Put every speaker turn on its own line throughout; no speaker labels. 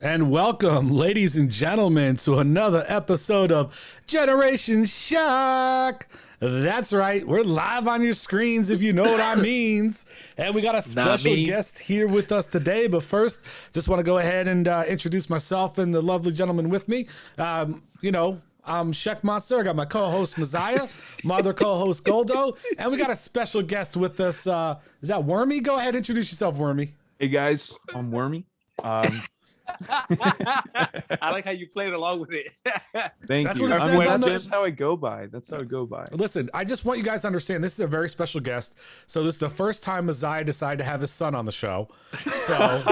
And welcome, ladies and gentlemen, to another episode of Generation Shock. That's right, we're live on your screens, if you know what I means. And we got a special guest here with us today. But first, just want to go ahead and introduce myself and the lovely gentleman with me. I'm Sheck Monster. I got my co-host Messiah, my other co-host Goldo, and we got a special guest with us. Is that Wormy? Go ahead, introduce yourself, Wormy.
Hey guys, I'm Wormy.
I like how you played along with it.
Thank you. That's how I go by. That's how I go by.
Listen, I just want you guys to understand this is a very special guest. So this is the first time Messiah decided to have his son on the show. So,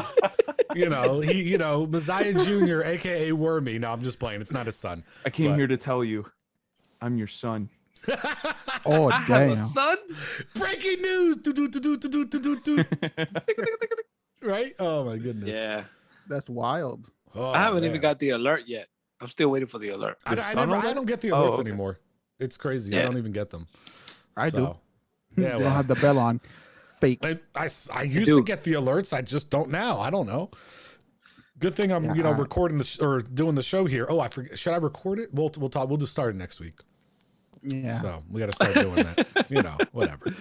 Messiah Jr., aka Wormy. No, I'm just playing. It's not his son.
I came here to tell you, I'm your son.
Oh,
I
damn.
have a son?
Breaking news. Right? Oh my goodness.
Yeah.
That's wild.
Oh,
I haven't
man.
even got the alert yet. I'm still waiting for the alert.
I don't get the alerts anymore. It's crazy.
Yeah.
I don't even get them.
I do.
Yeah,
They don't have the bell on. Fake.
I used to get the alerts. I just don't now. I don't know. Good thing I'm recording or doing the show here. Oh, I forget. Should I record it? We'll talk. We'll just start it next week.
Yeah.
So we got to start doing that. Whatever.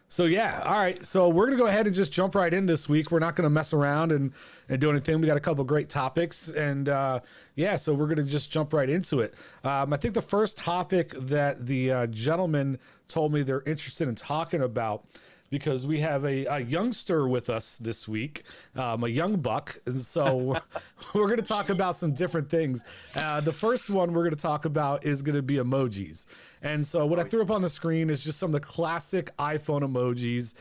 So yeah, all right. So we're gonna go ahead and just jump right in this week. We're not gonna mess around and do anything. We got a couple great topics, and so we're gonna just jump right into it. I think the first topic that the gentleman told me they're interested in talking about, because we have a youngster with us this week, a young buck. And so we're going to talk about some different things. The first one we're going to talk about is going to be emojis. And so what I threw up on the screen is just some of the classic iPhone emojis,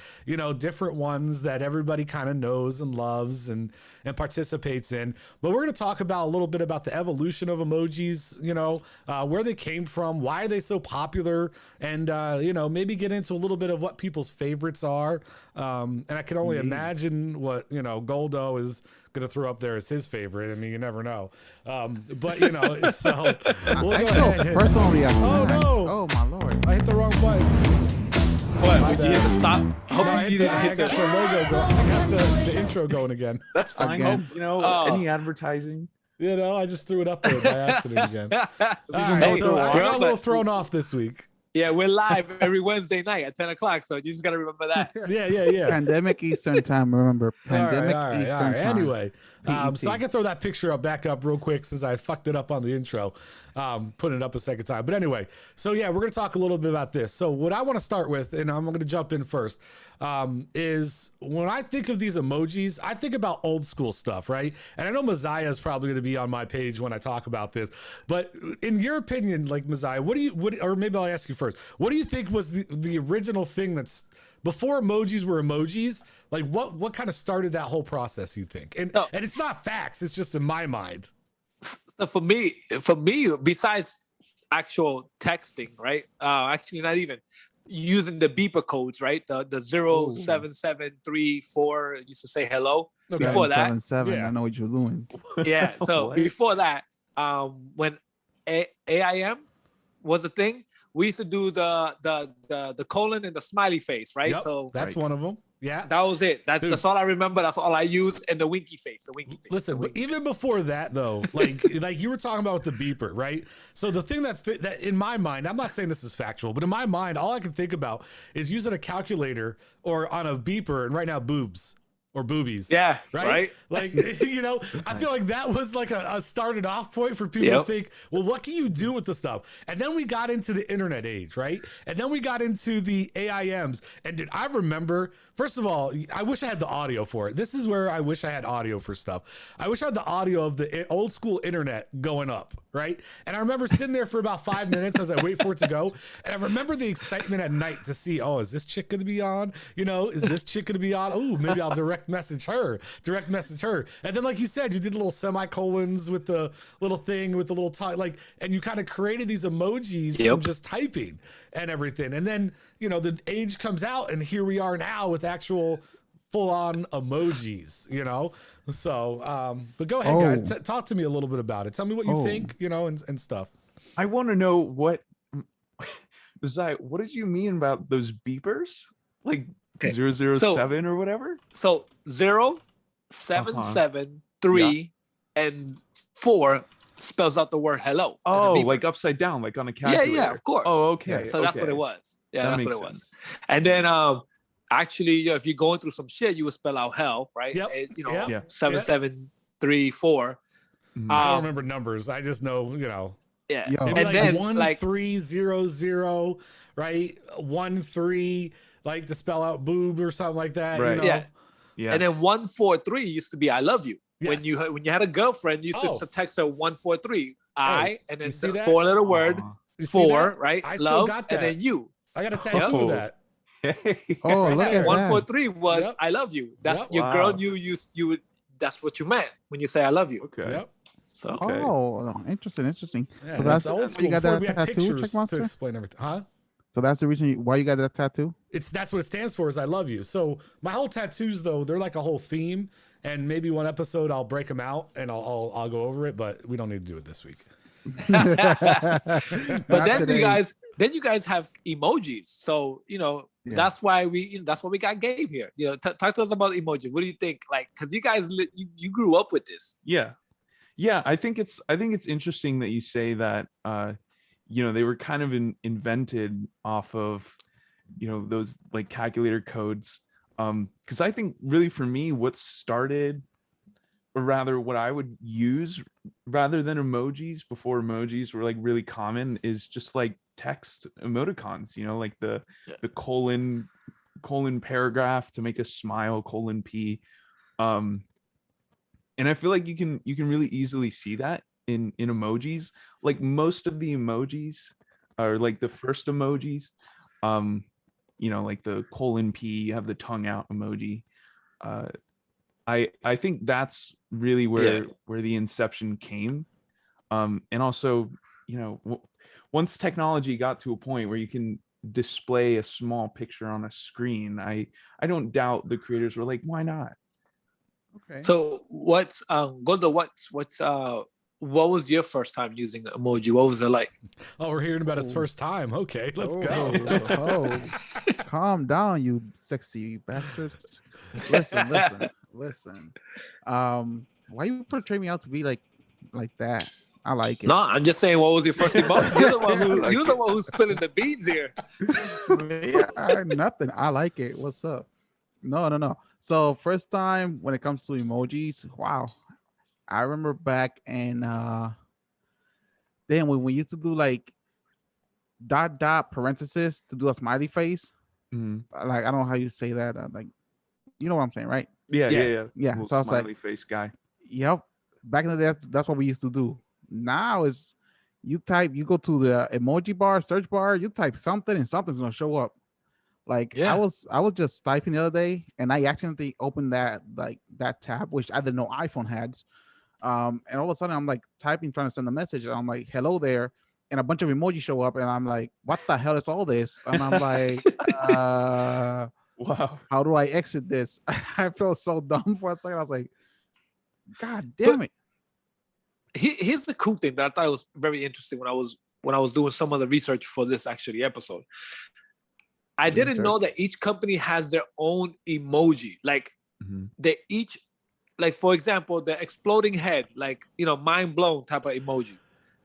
different ones that everybody kind of knows and loves and participates in. But we're going to talk about a little bit about the evolution of emojis, where they came from, why are they so popular, and, maybe get into a little bit of what people's favorites are. And I can only imagine what, Goldo is going to throw up there as his favorite. I mean, you never know. So we'll go ahead.
Personally,
Oh, no.
Oh, my Lord.
I hit the wrong button.
What? You hit the stop?
I got the logo going. I got the intro going again.
That's fine.
Again.
Any advertising.
I just threw it up there by accident again. All right, so I got a little thrown off this week.
Yeah, we're live every Wednesday night at 10 o'clock, so you just got to remember that.
Yeah.
Pandemic Eastern time, remember. Pandemic
All right.
Eastern time.
Anyway, so I can throw that picture back up real quick since I fucked it up on the intro, putting it up a second time. But anyway, so yeah, we're going to talk a little bit about this. So what I want to start with, and I'm going to jump in first, is when I think of these emojis, I think about old school stuff, right? And I know Messiah is probably going to be on my page when I talk about this, but in your opinion, like Messiah, or maybe I'll ask you first, what do you think was the original thing that's before emojis were emojis? Like what kind of started that whole process, you think? And it's not facts, it's just in my mind.
So for me, besides actual texting, right? Actually, not even using the beeper codes, right? The 07734 used to say hello.
Okay.
Before that,
777, I know what you're doing.
yeah. So before that, when AIM was a thing, we used to do the colon and the smiley face, right?
Yep,
So
that's one of them. Yeah,
that was it. That's all I remember. That's all I use. And the winky face.
Listen, but even before that, though, like you were talking about with the beeper, right? So the thing that in my mind, I'm not saying this is factual, but in my mind, all I can think about is using a calculator or on a beeper, and right now, boobs. Or boobies.
Yeah.
Right? Like, I feel like that was like a started off point for people to think, well, what can you do with the stuff? And then we got into the internet age, right? And then we got into the AIMs. And dude, I remember, first of all, I wish I had the audio for it. This is where I wish I had audio for stuff. I wish I had the audio of the old school internet going up, right? And I remember sitting there for about 5 minutes as I wait for it to go. And I remember the excitement at night to see, is this chick going to be on? Is this chick going to be on? Oh, maybe I'll direct message her. And then, like you said, you did little semicolons with the little thing with the little and you kind of created these emojis from just typing and everything. And then, the age comes out, and here we are now with actual full-on emojis, So, but go ahead, guys. Talk to me a little bit about it. Tell me what you think, and stuff.
I want to know what did you mean about those beepers? Like 007 or whatever?
So 077 3, and 4 spells out the word hello.
Oh, like upside down, like on a calculator.
Yeah, of course.
Oh, okay.
So that's what it was. Yeah, that's what it was. And then actually, if you're going through some shit, you would spell out hell, right?
Yep.
And,
773 4. I don't remember numbers. I just know,
Yeah.
Maybe
And then
1300, right? 13, like to spell out boob or something like that.
Right.
Yeah. And then 143 used to be I love you.
Yes.
When you had a girlfriend, you used to text her 143 and then the 4-letter word 4, right?
I
love,
still got that.
And then you.
I got a tattoo of that.
Oh, look at
143 was I love you. That's your girl knew you would. That's what you meant when you say I love you.
Okay.
Yep.
So
oh, interesting.
Yeah,
So that's
old
why
school.
you got
Before
that
we had
tattoo,
pictures
Checkmonster?
to explain everything, huh?
So that's the reason why you got that tattoo?
That's what it stands for, is I love you. So my whole tattoos, though, they're like a whole theme, and maybe one episode I'll break them out and I'll go over it, but we don't need to do it this week.
But then you guys have emojis. So that's why we got Gabe here. Talk to us about emojis. What do you think? Like, because you guys you grew up with this.
Yeah. I think it's interesting that you say that. They were kind of invented off of those like calculator codes. Because I think really for me, what started, or rather what I would use rather than emojis before emojis were like really common, is just like text emoticons, like the colon paragraph to make a smile, :P. And I feel like you can really easily see that in emojis. Like most of the emojis are like the first emojis, like the :P, you have the tongue out emoji. I think that's really where the inception came. And also, once technology got to a point where you can display a small picture on a screen, I don't doubt the creators were like, why not?
Okay.
So what's Goldo, what was your first time using emoji? What was it like?
Oh, we're hearing about his first time. Okay, let's go.
Calm down, you sexy bastard. Listen. Why you portray me out to be like that? I like it.
No, I'm just saying, what was your first emoji? You're the one who's spilling the beans here.
Nothing. I like it. What's up? No. So first time when it comes to emojis, wow. I remember back in then when we used to do like ... parenthesis to do a smiley face.
Mm-hmm.
Like I don't know how you say that. Like, you know what I'm saying, right?
Yeah.
So I was
smiley
like,
face guy.
Yep. Back in the day, that's what we used to do. Now is you go to the emoji bar, search bar, you type something and something's gonna show up. Like I was just typing the other day and I accidentally opened that tab, which I didn't know iPhone had. And all of a sudden I'm like typing, trying to send a message, and I'm like, hello there, and a bunch of emojis show up, and I'm like, what the hell is all this? And I'm like,
wow,
how do I exit this? I felt so dumb for a second. I was like, God damn it.
Here's the cool thing that I thought was very interesting when I was doing some of the research for this actually episode. I didn't know that each company has their own emoji. Like they each, like for example, the exploding head, like mind blown type of emoji.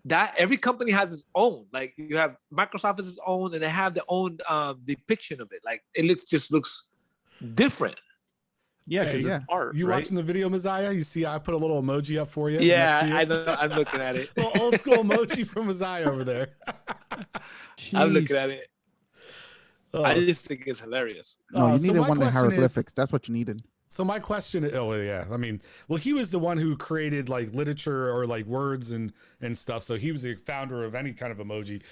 That every company has its own. Like you have Microsoft has its own, and they have their own depiction of it. Like it just looks different.
Yeah, because it's art.
You
right?
watching the video, Messiah? You see, I put a little emoji up for you.
Yeah, I know. I'm looking at it.
Little old school emoji from Messiah over there.
I'm looking at it. I just think it's hilarious.
No, you needed one of the hieroglyphics. That's what you needed.
So my question is, I mean, well, he was the one who created like literature or like words and stuff. So he was the founder of any kind of emoji.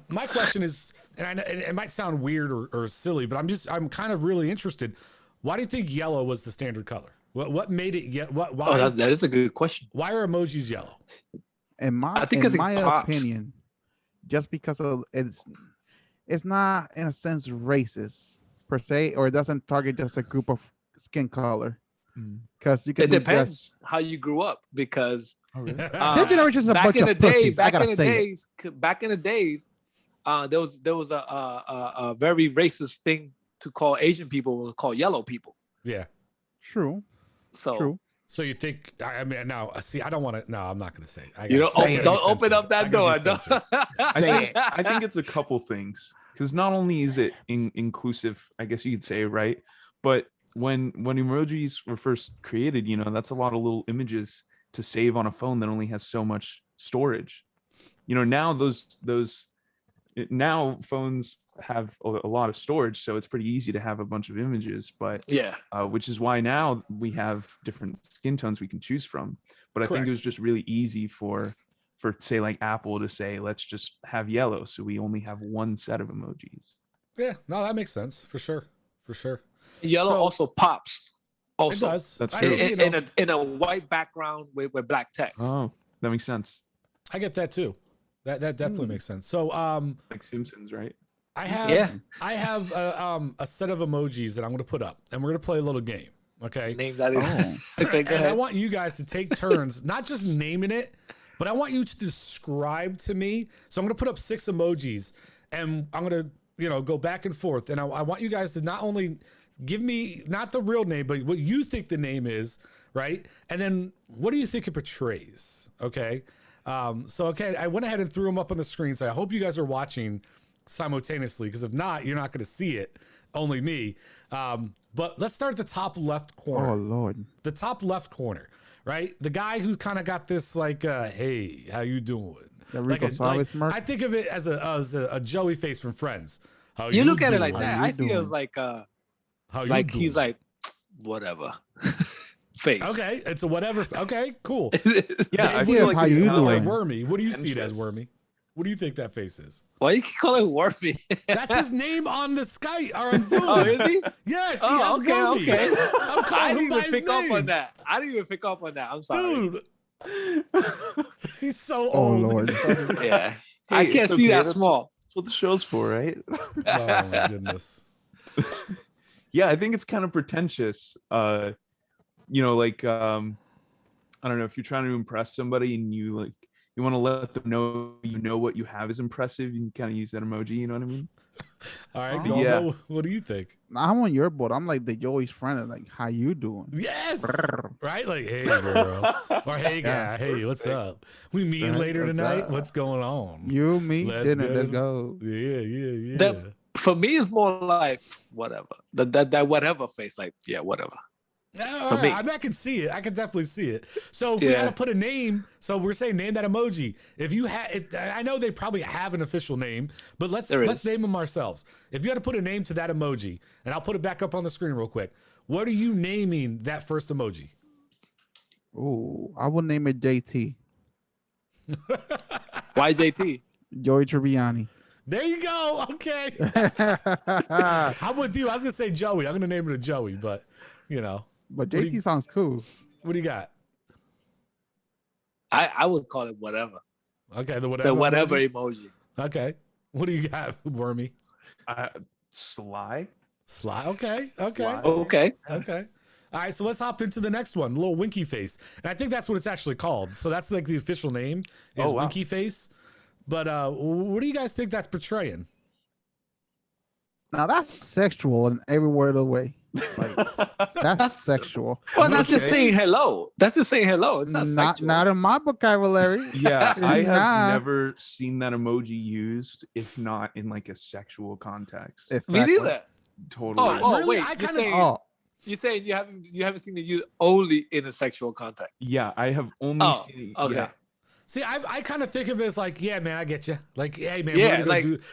My question is, and it might sound weird or silly, but I'm kind of really interested. Why do you think yellow was the standard color? What made it yet? Why?
That is a good question.
Why are emojis yellow?
In my opinion, just because of it's not in a sense racist per se, or it doesn't target just a group of skin color. Because you can.
It depends how you grew up. Because
this generation's a bunch of pussies. Back in
the days, there was a very racist thing to call Asian people was called yellow people.
Yeah.
True.
So
So you think? I mean, now see, I don't want to. No, I'm not going to say it.
You don't open up that door.
I think it's a couple things, because not only is it inclusive, I guess you could say, right? But when emojis were first created, you know, that's a lot of little images to save on a phone that only has so much storage. You know, now now phones have a lot of storage, so it's pretty easy to have a bunch of images. But which is why now we have different skin tones we can choose from. But I think it was just really easy for say like Apple to say, let's just have yellow, so we only have one set of emojis.
Yeah, no, that makes sense for sure.
Yellow also pops. Also,
it does.
That's true.
In a white background with black text.
Oh, that makes sense.
I get that too. That definitely makes sense. So
like Simpsons, right?
I have a set of emojis that I'm going to put up, and we're going to play a little game. Okay.
Name that.
And I want you guys to take turns, not just naming it, but I want you to describe to me. So I'm going to put up 6 emojis, and I'm going to go back and forth, and I want you guys to not only give me not the real name, but what you think the name is, right? And then what do you think it portrays? Okay. Okay, I went ahead and threw them up on the screen, so I hope you guys are watching simultaneously, because if not, you're not going to see it, only me. But let's start at the top left corner.
Oh Lord.
The top left corner, right? The guy who's kind of got this like, hey, how you doing? I think of it as a Joey face from Friends. How
you look at it like that. I see it as like he's like, whatever. Face.
Okay, it's a whatever. Okay, cool.
Yeah,
I feel like how you doing?
Like Wormy. What do you see it as, Wormy? What do you think that face is?
Why you call it Wormy?
That's his name on the Skype or on Zoom.
Oh, is he?
Yes.
Oh, okay. I didn't even pick up on that. I'm sorry.
Dude. He's so old.
Lord.
Yeah.
Hey,
I can't see that small.
That's what the show's for, right?
Oh my goodness.
Yeah, I think it's kind of pretentious. Like I don't know, if you're trying to impress somebody and you want to let them know what you have is impressive, you can kind of use that emoji, you know what I mean?
All right, Goldo, what do you think?
I'm on your boat. I'm like the Joey's friend, like, how you doing?
Yes. Right? Like, hey girl. Or hey guy, hey, what's up? We meeting later tonight? What's going on?
You, me, dinner, let's go.
Yeah.
For me, it's more like whatever. That whatever face, like, yeah, whatever.
For me. I can see it. I can definitely see it. So if we had to put a name, so we're saying name that emoji. If I know they probably have an official name, but let's name them ourselves. If you had to put a name to that emoji, and I'll put it back up on the screen real quick. What are you naming that first emoji?
Oh, I will name it JT.
Why JT?
Joey Tribbiani.
There you go. Okay. I'm with you. I was gonna say Joey. I'm gonna name it a Joey, but
But JT sounds cool.
What do you got?
I would call it whatever.
Okay, the
whatever emoji.
Okay. What do you got, Wormy?
Sly.
Okay.
Okay.
All right, so let's hop into the next one, little winky face. And I think that's what it's actually called. So that's like the official name is winky face. But what do you guys think that's portraying?
Now that's sexual in every word of the way. Like, that's sexual.
Well, that's just saying hello. It's not sexual.
Not in my vocabulary.
Yeah, I have never seen that emoji used, if not in like a sexual context.
Me neither.
Totally.
Really? Wait. You're saying you haven't seen it used only in a sexual context?
Yeah, I have only seen it.
Okay.
Yeah.
See, I kind of think of it as like, yeah, man, I get you. Like, hey, man,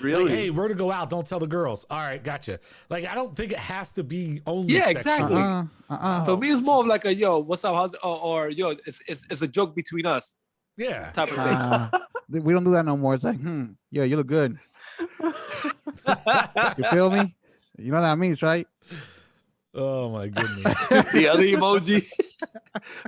really?
We're to go out. Don't tell the girls. All right, gotcha. Like, I don't think it has to be only.
Yeah,
sexual.
exactly. For me, it's more of like a yo, what's up, how's it? Or yo, it's a joke between us.
Yeah.
Type of thing.
We don't do that no more. It's like, yo, you look good. You feel me? You know what that means, right?
Oh my goodness.
The other emoji.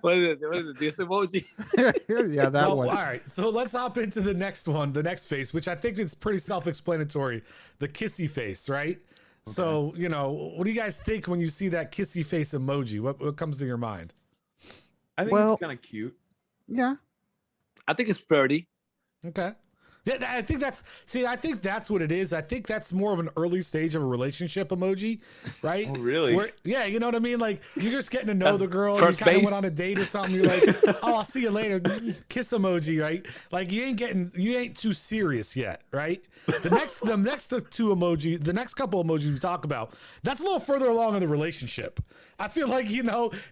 What is it? This emoji?
Yeah, that one.
All right, so let's hop into the next one, the next face, which I think is pretty self-explanatory. The kissy face, right? Okay. So, what do you guys think when you see that kissy face emoji? What comes to your mind?
I think it's kind of cute.
Yeah.
I think it's flirty.
Okay. Yeah, I think that's what it is. I think that's more of an early stage of a relationship emoji, right?
Oh, really?
Yeah, you know what I mean? Like you're just getting to know the girl.
First
you kind of
base.
went on a date or something. You're like, oh, I'll see you later. Kiss emoji, right? Like you ain't too serious yet, right? The next two emoji, the next couple emojis we talk about, that's a little further along in the relationship. I feel like,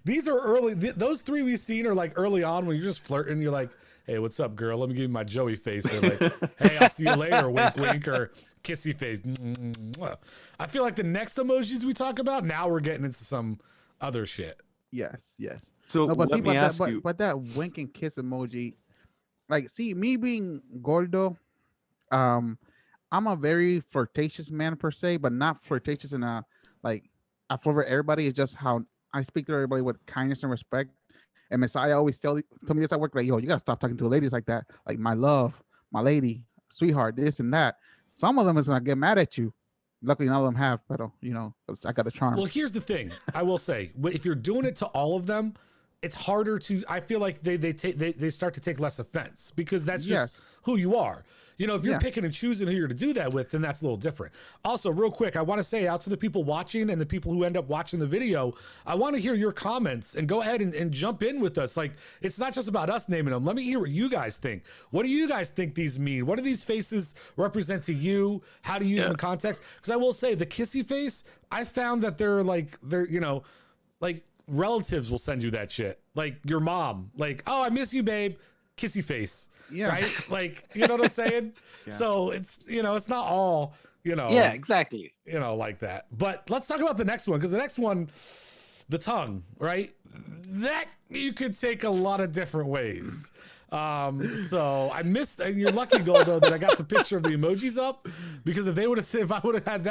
these are early. Those three we've seen are like early on when you're just flirting. You're like, hey, what's up, girl? Let me give you my Joey face. Or like, hey, I'll see you later, wink, wink, or kissy face. I feel like the next emojis we talk about, now we're getting into some other shit.
Yes.
So let me ask you.
But that wink and kiss emoji, like, see, me being gordo, I'm a very flirtatious man per se, but not flirtatious in a like I flirt with everybody. It's just how I speak to everybody with kindness and respect. And Messiah always told me this at work, like, yo, you gotta stop talking to ladies like that. Like, my love, my lady, sweetheart, this and that. Some of them is gonna get mad at you. Luckily, none of them have, but I got the charm.
Well, here's the thing. I will say, if you're doing it to all of them, it's harder to. I feel like they start to take less offense because that's just who you are. If you're picking and choosing who you're to do that with, then that's a little different. Also, real quick, I want to say out to the people watching and the people who end up watching the video, I want to hear your comments and go ahead and jump in with us. Like, it's not just about us naming them. Let me hear what you guys think. What do you guys think these mean? What do these faces represent to you? How do you use them in context? Because I will say the kissy face, I found that they're like relatives will send you that shit. Like your mom, like, oh, I miss you, babe. Kissy face. Yeah. Right. Like, you know what I'm saying? Yeah. So it's, it's not all,
Yeah, exactly.
Like that. But let's talk about the next one. Because the next one, the tongue, right? That you could take a lot of different ways. So I missed, and you're lucky, Goldo, that I got the picture of the emojis up, because if I would have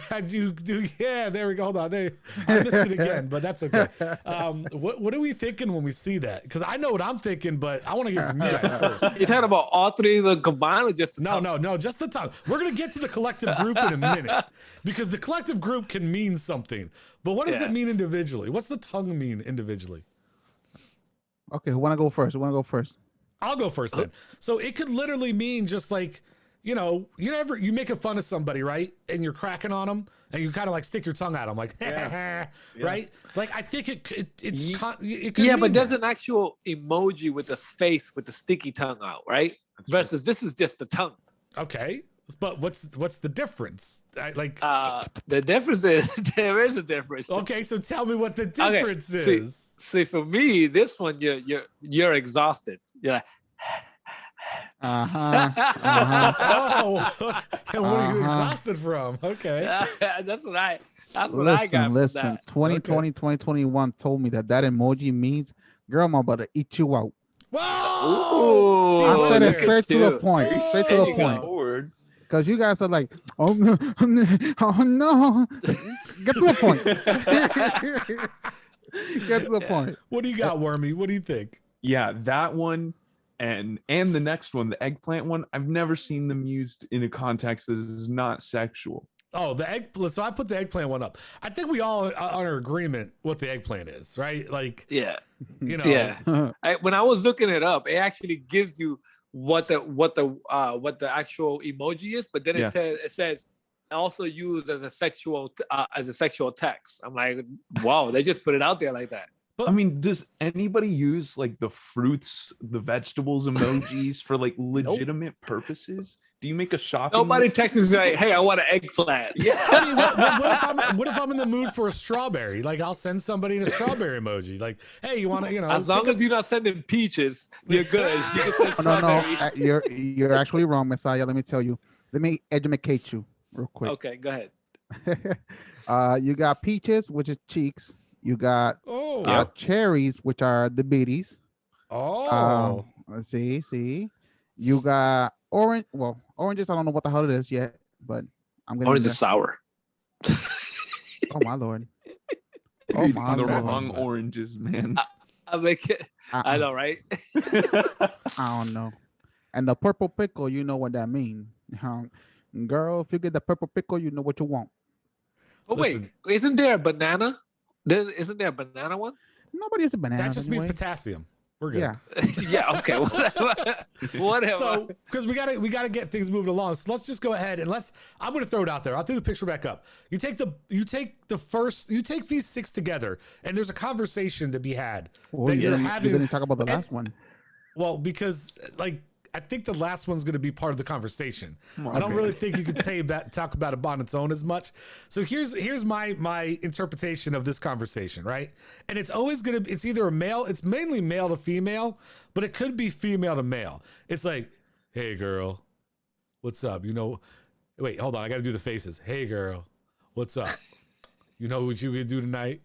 had you do, there we go. Hold on. I missed it again, but that's okay. What are we thinking when we see that? Because I know what I'm thinking, but I want to hear from you guys first.
You're talking about all three of the combined, or just the tongue?
No, just the tongue. We're going to get to the collective group in a minute, because the collective group can mean something, but what does it mean individually? What's the tongue mean individually?
Okay, who want to go first?
I'll go first then. So it could literally mean just like, you make a fun of somebody, right? And you're cracking on them, and you kind of like stick your tongue at them, like, right? Like, I think it could
yeah, but there's an actual emoji with the face with the sticky tongue out, right? Versus this is just the tongue.
Okay, but what's the difference?
The difference is there is a difference.
Okay, so tell me what the difference is.
See, for me, this one you're exhausted. You're like,
Oh, and what are you exhausted from? Okay,
that's what I got.
Listen, 2020, 2021 told me that emoji means, girl, I'm about to eat you out.
Whoa!
I said it straight to the point. Straight to the point. Because you guys are like, oh no, get to the point. Get to the point.
What do you got, Wormy? What do you think?
Yeah, that one and the next one, the eggplant one, I've never seen them used in a context that is not sexual.
Oh, the eggplant. So I put the eggplant one up. I think we all are in agreement what the eggplant is, right? Like,
yeah. When I was looking it up, it actually gives you what the actual emoji is, but then it says also used as a sexual text. I'm like, wow, they just put it out there like that.
But I mean, does anybody use like the fruits, the vegetables emojis for like legitimate purposes? Do you make a shopping?
Nobody texts and say, "Hey, I want an eggplant."
Yeah. I mean, what if I'm in the mood for a strawberry? Like, I'll send somebody a strawberry emoji. Like, hey, you want to,
As long as you're not sending peaches, you're good. You can send strawberries.
No, you're actually wrong, Messiah. Let me tell you. Let me educate you real quick.
Okay, go ahead.
You got peaches, which is cheeks. You got cherries, which are the bitties.
Oh,
see. You got orange. Well, oranges. I don't know what the hell it is yet, but I'm gonna.
Orange is sour.
Oh my lord!
Oh my the wrong oranges, man.
I make it. I know, right?
I don't know. And the purple pickle, you know what that means, girl. If you get the purple pickle, you know what you want.
Oh wait, isn't there a banana? Isn't there a banana one?
Nobody has a banana.
That just means potassium, We're good.
Yeah.
Yeah. Okay. Whatever.
So, because we gotta get things moving along. So let's just go ahead and I'm gonna throw it out there. I'll throw the picture back up. You take these 6 together, and there's a conversation to be had.
Well, you didn't talk about the last one.
Well, because I think the last one's going to be part of the conversation.
Okay.
I don't really think you could talk about it on its own as much. So here's my interpretation of this conversation, right? And it's always it's either it's mainly male to female, but it could be female to male. It's like, hey girl, what's up? Wait, hold on. I got to do the faces. Hey girl, what's up? You know what you gonna do tonight?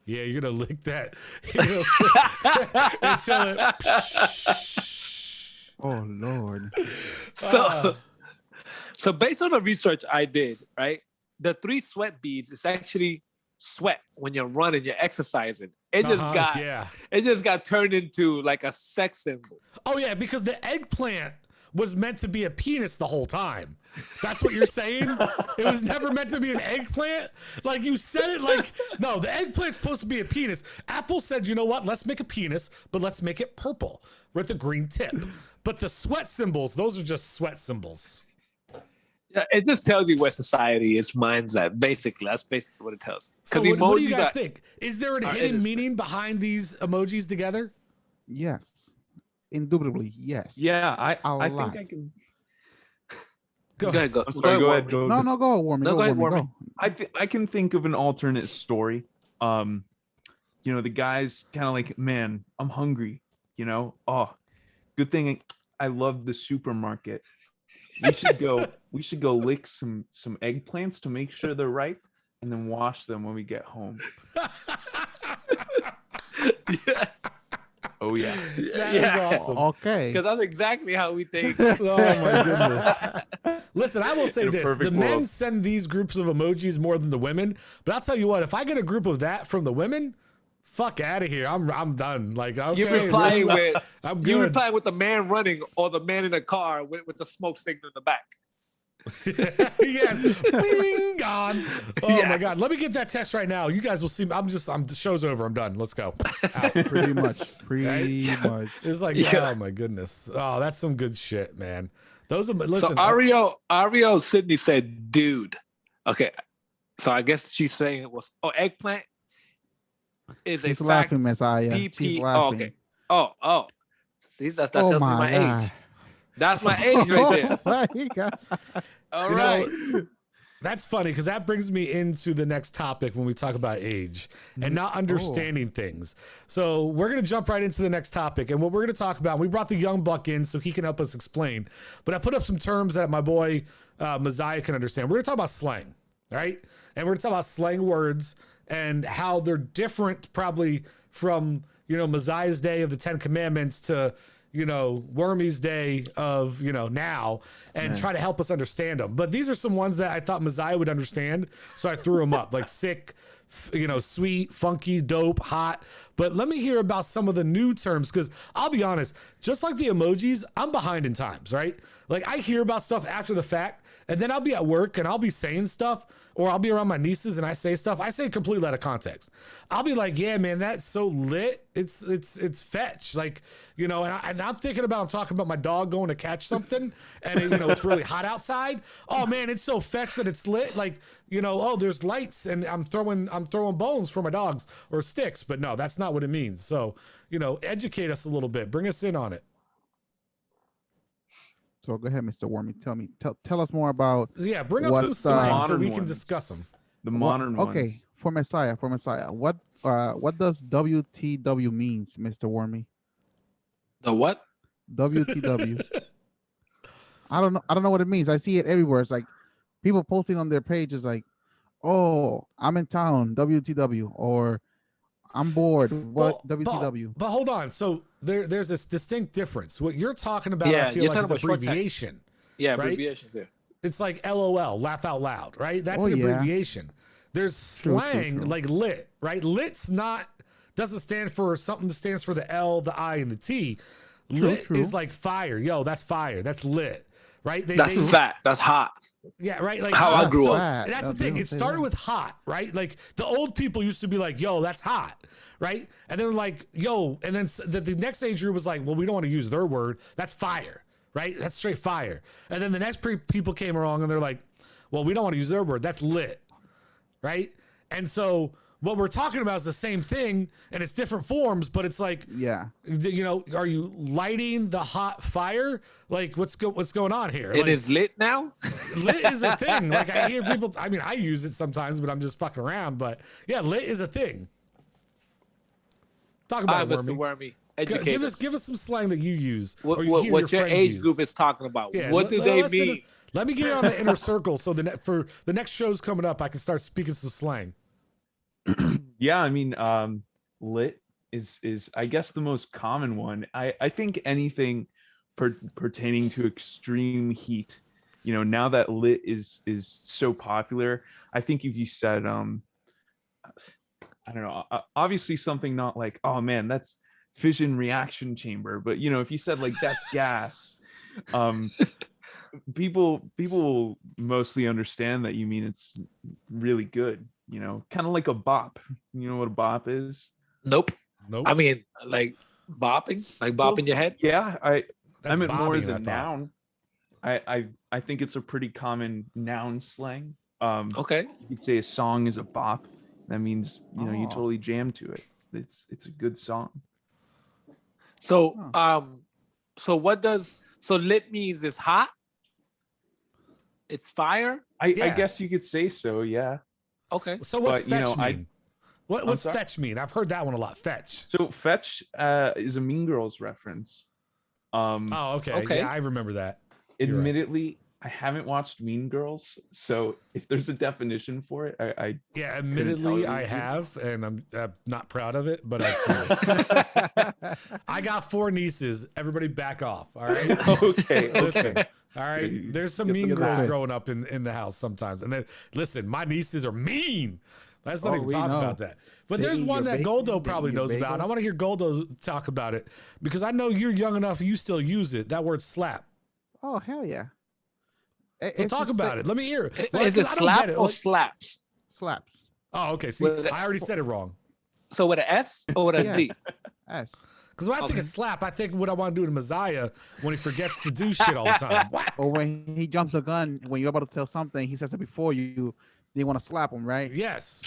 Yeah, you're going to lick that. Until it...
Oh Lord.
So based on the research I did, right? The 3 sweat beads is actually sweat when you're running, you're exercising. It just got turned into like a sex symbol.
Oh yeah, because the eggplant was meant to be a penis the whole time. That's what you're saying? It was never meant to be an eggplant? Like you said it like, no, the eggplant's supposed to be a penis. Apple said, you know what? Let's make a penis, but let's make it purple with a green tip. But the sweat symbols, those are just sweat symbols.
Yeah, it just tells you where society is minds at. Basically, that's basically what it tells.
So what do you guys think? Is there a hidden meaning behind these emojis together?
Yes. Indubitably, yes.
Yeah, I think I can.
Go ahead. Go
ahead.
No, go, Warmy.
No, go ahead, Warmy.
I can think of an alternate story. The guy's kind of like, man, I'm hungry. Oh, good thing I love the supermarket. We should go lick some eggplants to make sure they're ripe, and then wash them when we get home.
Yeah.
Oh yeah.
That is awesome.
Okay.
Because that's exactly how we think.
Oh my goodness. Listen, I will say this. The men send these groups of emojis more than the women. But I'll tell you what, if I get a group of that from the women, fuck out of here. I'm done. Like, okay,
You're replying with the man running or the man in a car with the smoke signal in the back.
Yes. Bing, gone. Oh my God. Let me get that text right now. You guys will see. The show's over. I'm done. Let's go. Out.
Pretty much. Much.
It's like, oh my goodness. Oh, that's some good shit, man. Those are, listen.
So Ario Sydney said, dude. Okay. So I guess she's saying it was, eggplant is
She's
a
laughing,
fact.
Messiah.
PP.
She's laughing.
Okay. Oh. See, that tells me my age. That's my age right there. All right.
That's funny because that brings me into the next topic when we talk about age and not understanding things. So we're going to jump right into the next topic. And what we're going to talk about, we brought the young buck in so he can help us explain. But I put up some terms that my boy Messiah can understand. We're going to talk about slang, right? And we're going to talk about slang words and how they're different probably from, Messiah's day of the 10 Commandments to, Wormy's day of, now, and try to help us understand them. But these are some ones that I thought Messiah would understand. So I threw them up like sick, sweet, funky, dope, hot. But let me hear about some of the new terms. Cause I'll be honest, just like the emojis, I'm behind in times, right? Like I hear about stuff after the fact and then I'll be at work and I'll be saying stuff or I'll be around my nieces and I say stuff. I say completely out of context. I'll be like, yeah, man, that's so lit. It's fetch. Like, and I'm thinking about, I'm talking about my dog going to catch something and it's really hot outside. Oh man, it's so fetch that it's lit. Like, there's lights and I'm throwing bones for my dogs or sticks, but no, that's not what it means. So, educate us a little bit, bring us in on it.
So go ahead, Mr. Wormy. Tell us more about.
Yeah, bring up some slang so we can discuss them.
The modern ones.
Okay, for Messiah. What does WTW means, Mr. Wormy?
The what?
WTW. I don't know what it means. I see it everywhere. It's like people posting on their pages like, "Oh, I'm in town, WTW," or "I'm bored, what WTW."
But hold on. So there's this distinct difference. What you're talking about, I feel like, is abbreviation.
Yeah,
right?
abbreviation. Yeah.
It's like LOL, laugh out loud, right? That's an abbreviation. There's slang true. Like lit, right? Lit's doesn't stand for something that stands for the L, the I, and the T. Lit is like fire. Yo, that's fire. That's lit, right?
That's fat. That's hot.
Yeah, right. Like
how I grew up.
Fat.
That's the thing. It started with hot, right? Like the old people used to be like, "Yo, that's hot," right? And then like, "Yo," and then the next age group was like, "Well, we don't want to use their word. That's fire, right? That's straight fire." And then the next people came along and they're like, "Well, we don't want to use their word. That's lit," right? And so what we're talking about is the same thing, and it's different forms, but it's like,
Yeah.
you know, are you lighting the hot fire? Like, what's going on here?
It is lit now.
Lit is a thing. Like I hear people. I mean, I use it sometimes, but I'm just fucking around. But yeah, lit is a thing. Talk about it,
Mr. Wormy. Educate
give us some slang that you use.
What
your
your age group is talking about?
Yeah,
what do they mean?
Let me get it on the inner circle, so for the next shows coming up, I can start speaking some slang.
Yeah, I mean, lit is I guess the most common one. I think anything pertaining to extreme heat, you know, now that lit is so popular, I think if you said I don't know, obviously something not like, oh man, that's fission reaction chamber, but you know, if you said like that's gas, people will mostly understand that you mean it's really good, you know, kind of like a bop. You know what a bop is?
Nope.
I
mean, like bopping, like bopping your head.
Yeah, I meant more
bobbing,
as a noun. I think it's a pretty common noun slang.
Okay.
You could say a song is a bop. That means, you know, you totally jam to it. It's a good song.
So so lit means it's hot? It's fire?
I guess you could say so, yeah.
Okay.
So what's
But,
fetch mean? What's fetch mean? I've heard that one a lot. Fetch.
So fetch is a Mean Girls reference.
Oh, okay. Yeah, I remember that.
Admittedly, I haven't watched Mean Girls, so if there's a definition for it, I
yeah, admittedly I have, and I'm not proud of it, but I've seen it. I got 4 nieces. Everybody back off, all right?
Okay.
Listen, all right? There's some mean girls growing up in the house sometimes. And then, listen, my nieces are mean. Let's not even talk about that. But there's one that Goldo probably knows about. And I want to hear Goldo talk about it because I know you're young enough, you still use it. That word slap.
Oh, hell yeah.
So talk about it. Let me hear it.
Is it slap or slaps?
Slaps.
Oh, okay. See, I already said it wrong.
So with an S or with a Z?
S.
Because when I think of slap, I think what I want to do to Messiah when he forgets to do shit all the time. What?
Or when he jumps a gun, when you're about to tell something, he says it before you want to slap him, right?
Yes.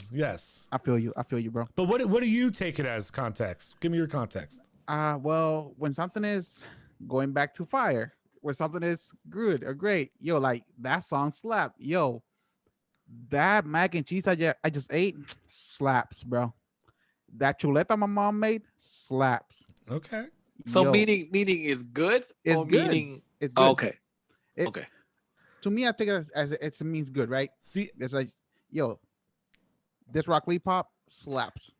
I feel you, bro.
But what do you take it as context? Give me your context.
Well, when something is going back to fire, when something is good or great, yo, like that song slap, yo, that mac and cheese I just ate slaps, bro. That chuleta my mom made slaps.
Okay.
So meaning is good
it's
or
good.
meaning
It's good.
okay.
Okay. To me, I think as it means good, right?
See,
it's like, yo, this Rock Lee pop slaps.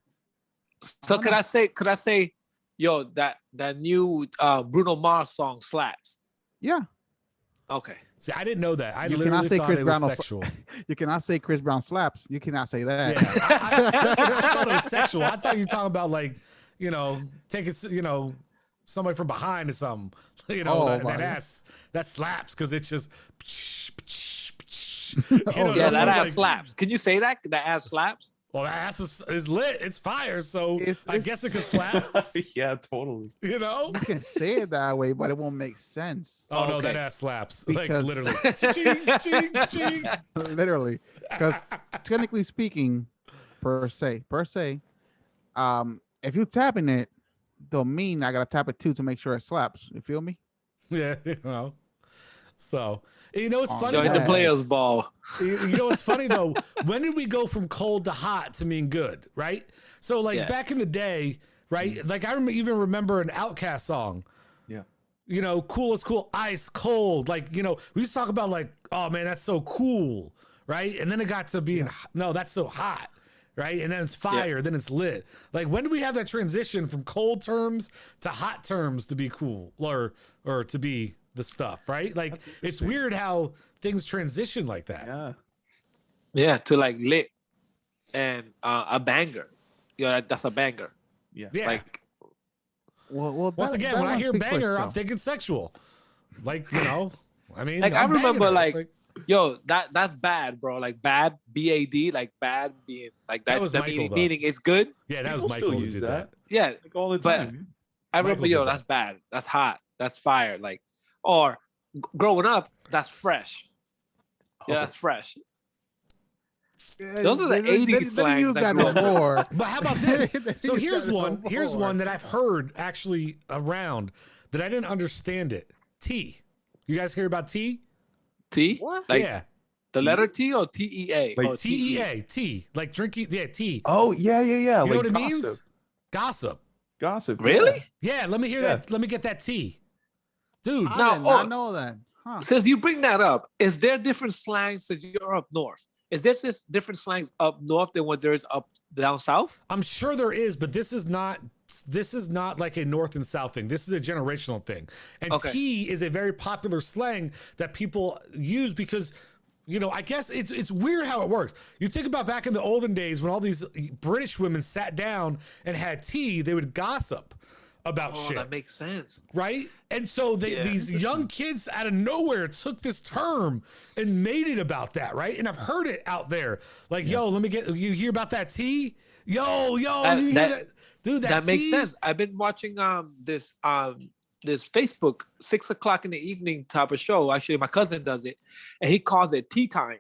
So could I say, yo, that new Bruno Mars song slaps?
Yeah.
Okay.
See, I didn't know that. I
You
literally
cannot say
thought
Chris
it
Brown
was
or-
sexual.
You cannot say Chris Brown slaps. You cannot say that.
Yeah. I thought it was sexual. I thought you were talking about like, you know, taking, you know, somebody from behind or something. You know, that ass that slaps because it's just.
That ass slaps. Can you say that? That ass slaps.
Well, that ass is lit. It's fire. So I guess it could slap.
Yeah, totally.
You know,
you can say it that way, but it won't make sense.
Oh no, that ass slaps.
Because,
like literally, ching, ching, ching.
Literally, because technically speaking, per se, if you tapping it, don't mean I gotta tap it too to make sure it slaps. You feel me?
Yeah, you know. So you know, it's funny.
Join the players ball.
You know, it's funny though. When did we go from cold to hot to mean good? Right. So like back in the day, right? Like I even remember an Outkast song.
Yeah.
You know, cool is cool, ice cold. Like, you know, we used to talk about like, oh man, that's so cool, right? And then it got to being no, that's so hot, right? And then it's fire, then it's lit. Like, when do we have that transition from cold terms to hot terms to be cool or to be the stuff, right? Like, it's weird how things transition like that.
Yeah, to like lit and a banger. Yeah, that's a banger.
Yeah.
Like.
Well,
Once again, when I hear banger, I'm thinking sexual. Like, you know, I mean,
like I
I'm
remember,
banging it.
like, yo, that's bad, bro. Like bad, BAD, like bad being like that.
That was Michael,
meaning,
though.
meaning it's good.
Yeah, that was
People still
Michael who
use
did
that.
that.
Yeah,
Like all the
but
time.
I remember,
Michael
yo,
did
that's
that.
bad. That's hot. That's fire. Like, or growing up, that's fresh. Yeah,
Oh.
that's fresh. Those are the 80s slangs
use
that
that
grew up
no
with.
more.
But how about this?
They
So
use
here's
that no
one. Here's
more.
one that I've heard actually around that I didn't understand it. T. You guys hear about T?
T?
What?
Like
Yeah.
the letter T or TEA?
Like
Oh,
TEA. T. Like drinking. Yeah, T.
Oh yeah.
You know
Like
what it
gossip.
means? Gossip.
Gossip.
Really?
Yeah, let me hear
Yeah.
that. Let me get that T. Dude.
I
Now,
did not know that. Huh.
Since you bring that up, is there different slangs that you're up north? Is there just different slangs up north than what there is up down south?
I'm sure there is, but this is not like a north and south thing. This is a generational thing. And
Okay.
T is a very popular slang that people use because, you know, I guess it's weird how it works. You think about back in the olden days when all these British women sat down and had tea, they would gossip about
Oh,
shit.
that makes sense.
Right? And so these young kids out of nowhere took this term and made it about that, right? And I've heard it out there. Like, yo, let me get you hear about that tea? Yo, you hear that? Dude,
that makes
tea?
sense. I've been watching this Facebook 6 o'clock in the evening type of show. Actually, my cousin does it, and he calls it tea time.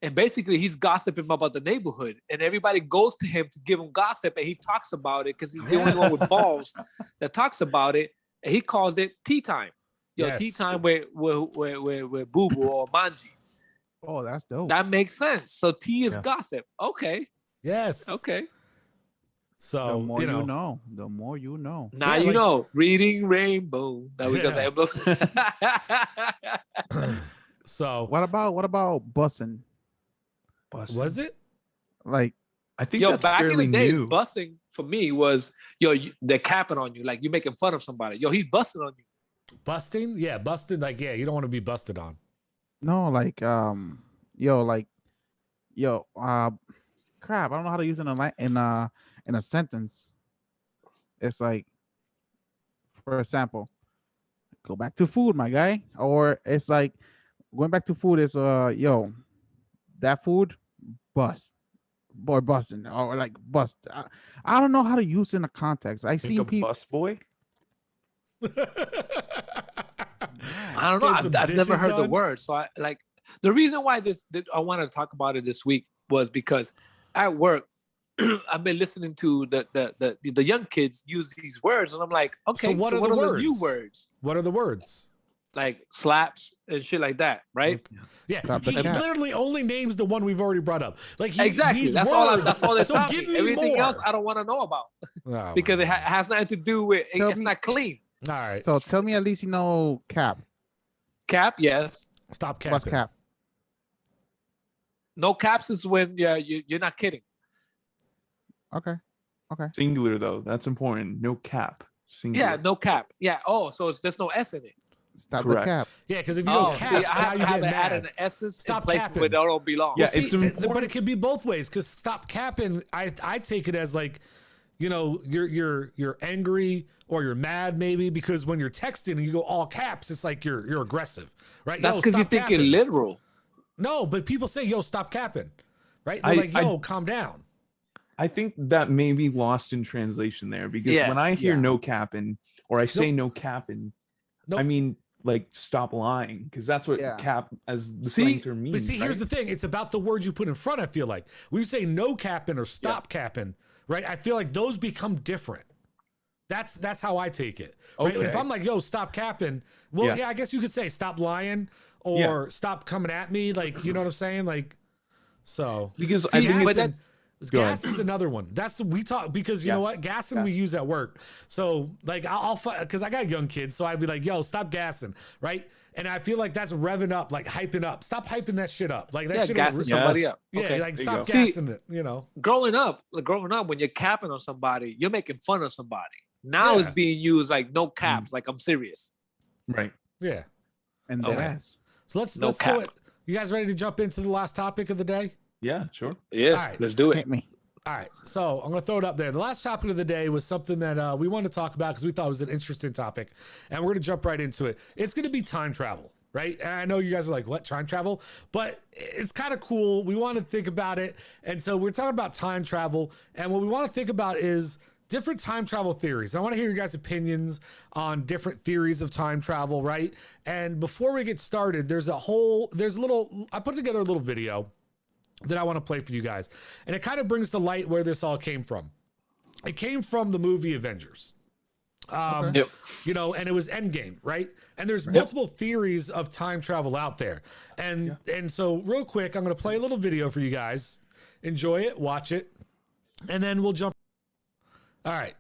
And basically, he's gossiping about the neighborhood, and everybody goes to him to give him gossip, and he talks about it because he's the only one with balls that talks about it, and he calls it tea time. Yo,
Yes.
tea time with Boo Boo or Manji.
Oh, that's dope.
That makes sense. So tea is
Yeah.
gossip. Okay,
Yes.
okay.
So,
the more
you know,
the more you know.
Now
Yeah,
you
like-
know. Reading Rainbow. Now we got
Yeah.
the
so
What about bussing?
was it?
Like,
I think
Yo,
that's
back in
fairly
the days,
new.
busing for me was they're capping on you, like you're making fun of somebody. Yo, he's busting on you.
Busting? Yeah, busted. Like, yeah, you don't want to be busted on.
no, like, crap. I don't know how to use it in a sentence. It's like, for example, go back to food, my guy. Or it's like going back to food is that food bust. Boy busting or like bust. I don't know how to use it in a context. I
Like
see
a
people.
bus boy.
I don't know.
Getting some
I've never
dishes
heard the
done?
word. So I like the reason why I wanted to talk about it this week was because at work I've been listening to the young kids use these words, and I'm like, okay,
So what are the
the new
words?
words?
What are the words?
Like slaps and shit like that, right?
Yeah,
Stop the
he
cap.
literally only names the one we've already brought up. Like
Exactly.
these
That's
words.
all they
So
taught
give
me.
me
Everything
more.
else I don't want to know about
Oh,
because
my
it has nothing to do with
Tell
it's
me-
not clean.
God. All right.
So tell me at least you know cap.
Cap, yes.
Stop capping.
What's cap?
No caps is when you're not kidding.
Okay.
Singular though. That's important. No cap. Singular.
Yeah, no cap. Yeah. Oh, so there's no S in it.
Stop
Correct.
the cap.
Yeah, because if you
Oh,
go
see,
caps,
I
now you
haven't
get
added
mad.
an S's
Stop
in places
capping.
where they don't belong.
Yeah,
See,
it's important.
but it could be both ways. Because stop capping, I take it as like, you know, you're angry or you're mad maybe because when you're texting and you go all caps, it's like you're aggressive, right?
That's
Yo,
because you
stop
think you're
capping.
literal.
No, but people say, yo, stop capping, right? They're like, yo, calm down.
I think that may be lost in translation there because
Yeah,
when I hear
yeah.
no capping or I say no capping,
Nope.
I mean like stop lying because that's what
Yeah.
cap as the
See,
slang term means.
But see, here's the thing. It's about the words you put in front, I feel like. When you say no capping or stop capping, right? I feel like those become different. That's how I take it. Right?
Okay.
If I'm like, yo, stop capping, well,
Yeah.
yeah, I guess you could say stop lying or stop coming at me. Like, you know what I'm saying? Like, so.
because
See,
I think
but
it's, Go ahead.
gas is another one. That's the we talk because you know what, gassing we use at work. So like I'll because I got young kids, so I'd be like, yo, stop gassing, right? And I feel like that's revving up, like hyping up. Stop hyping that shit up, like that
Yeah,
shit.
gassing somebody up.
Yeah,
Okay.
like
there you
stop
go.
See-
gassing it. You know.
growing up, when you're capping on somebody, you're making fun of somebody. Now it's
Yeah.
being used like no caps, like I'm serious.
right.
Yeah.
And
Okay.
that ass.
So let's
No
go.
cap.
You guys ready to jump into the last topic of the day?
Yeah, sure.
Yes,
All right.
let's do it.
Hit me.
All right, so I'm gonna throw it up there. The last topic of the day was something that we wanted to talk about because we thought it was an interesting topic, and we're gonna jump right into it. It's gonna be time travel. right? And I know you guys are like, what, time travel? But it's kind of cool. We want to think about it. And so we're talking about time travel. And what we want to think about is different time travel theories. I want to hear your guys' opinions on different theories of time travel, right? And before we get started, I put together a little video that I want to play for you guys. And it kind of brings to light where this all came from. It came from the movie Avengers.
Yep.
You know, and it was Endgame, right? And there's multiple theories of time travel out there. And so real quick, I'm going to play a little video for you guys. Enjoy it, watch it, and then we'll jump. All right.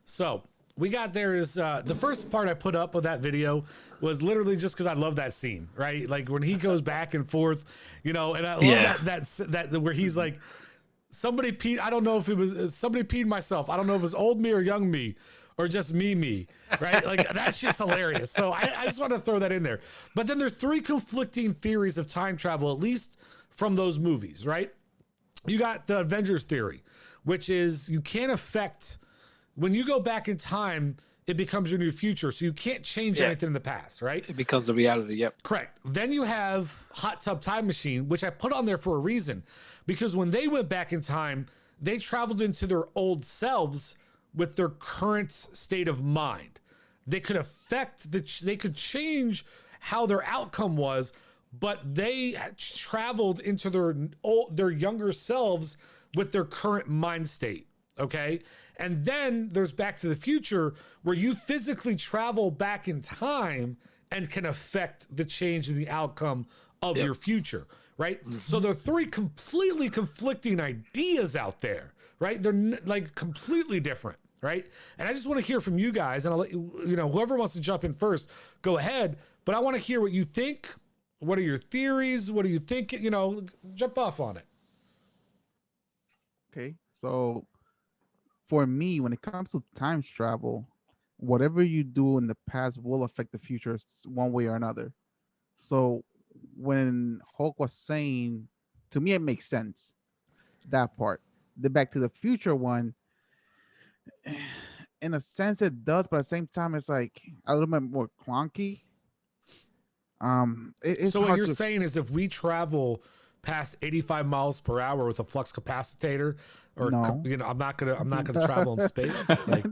So we got there is the first part I put up of that video was literally just because I love that scene, right? Like when he goes back and forth, you know, and I love that where he's like, somebody peed. I don't know if it was somebody peed myself. I don't know if it was old me or young me. Or just me, right? Like that shit's hilarious. So I just want to throw that in there. But then there's 3 conflicting theories of time travel, at least from those movies, right? You got the Avengers theory, which is you can't affect, when you go back in time, it becomes your new future. So you can't change anything in the past, right?
It becomes a reality, yep.
Correct. Then you have Hot Tub Time Machine, which I put on there for a reason. Because when they went back in time, they traveled into their old selves with their current state of mind. They could affect they could change how their outcome was, but they traveled into their younger selves with their current mind state. Okay. And then there's Back to the Future, where you physically travel back in time and can affect the change in the outcome of your future. Right. Mm-hmm. So there are 3 completely conflicting ideas out there, right? They're like completely different. Right. And I just want to hear from you guys, and I'll let you know, whoever wants to jump in first, go ahead. But I want to hear what you think. What are your theories? What do you think? You know, jump off on it.
Okay. So for me, when it comes to time travel, whatever you do in the past will affect the future one way or another. So when Hulk was saying, to me, it makes sense, that part. The Back to the Future one, in a sense it does, but at the same time it's like a little bit more clunky. It's
so what
hard
you're
to...
saying is if we travel past 85 miles per hour with a flux capacitor, or
no.
You know, I'm not gonna travel in space. Like,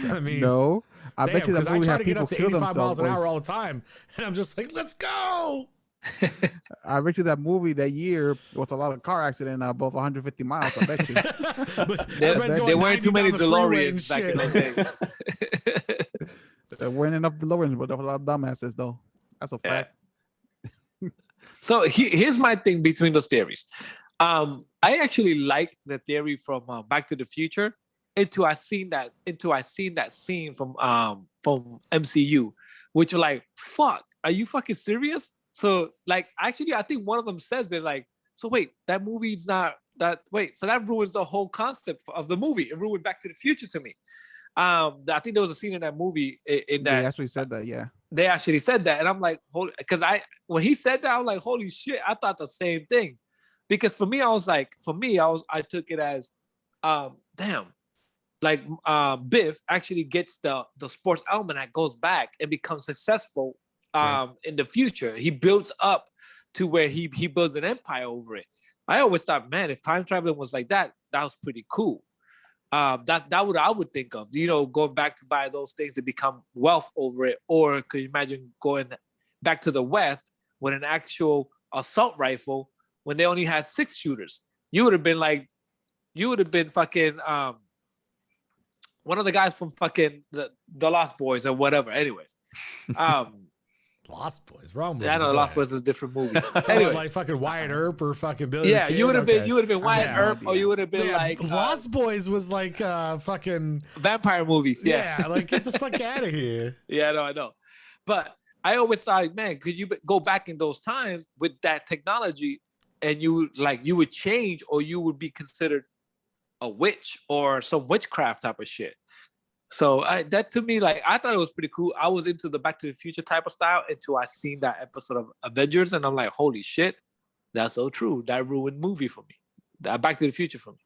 I mean,
no, I bet you that
I
movie
try
have
to get
people
up to
kill
85 miles an
themselves,
hour all the time, and I'm just like, let's go.
I bet you that movie that year was a lot of car accident above 150 miles. I bet you.
But
there weren't too many DeLoreans back in those days.
There weren't enough DeLoreans, but there were a lot of dumbasses, though. That's a fact.
So here's my thing between those theories. I actually liked the theory from Back to the Future until I seen that scene from MCU, which are like, fuck, are you fucking serious? So like, actually, I think one of them says it like, so wait, that movie's not that, wait, so that ruins the whole concept of the movie. It ruined Back to the Future to me. I think there was a scene in that movie in that
they actually said that, yeah.
They actually said that, and I'm like, because when he said that, I was like, holy shit, I thought the same thing. Because for me, I took it as, damn, like Biff actually gets the sports almanac, goes back and becomes successful in the future. He builds up to where he builds an empire over it. I always thought, man, if time traveling was like that, that was pretty cool. That what I would think of, you know, going back to buy those things to become wealth over it. Or could you imagine going back to the West with an actual assault rifle when they only had 6 shooters? You would have been fucking one of the guys from fucking the Lost Boys or whatever. Anyways,
Lost Boys, wrong movie.
Yeah, I know Lost Boys is a different movie.
Anyway, like fucking Wyatt Earp or fucking Billy.
Yeah, you would have been Wyatt Earp, or you would have been like
Lost Boys was like fucking
vampire movies.
Yeah, like get the fuck out of here.
Yeah, I know. But I always thought, man, could you go back in those times with that technology, and you would change, or you would be considered a witch or some witchcraft type of shit. So that to me, like, I thought it was pretty cool. I was into the Back to the Future type of style until I seen that episode of Avengers, and I'm like, holy shit, that's so true. That ruined movie for me. That Back to the Future for me.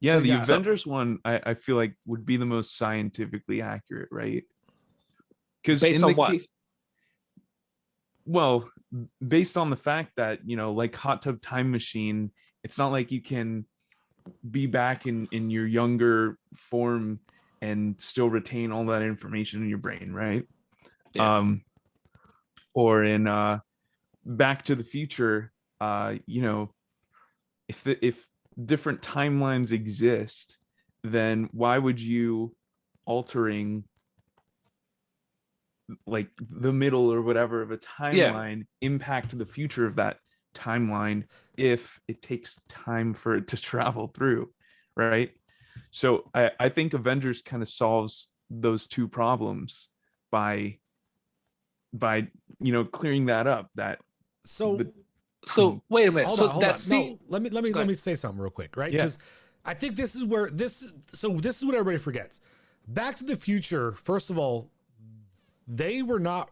Yeah, the Avengers one, I feel like would be the most scientifically accurate, right? Because
based on what?
Well, based on the fact that, like Hot Tub Time Machine, it's not like you can be back in your younger form and still retain all that information in your brain, right?
Yeah.
Or in Back to the Future, if different timelines exist, then why would you altering like the middle or whatever of a timeline impact the future of that timeline if it takes time for it to travel through, right? So I think Avengers kind of solves those two problems by clearing that up.
So
wait a minute.
Hold
so
on.
that scene.
No, let me say something real quick, right?
Yeah.
Because I think this is where this is what everybody forgets. Back to the Future, first of all, Back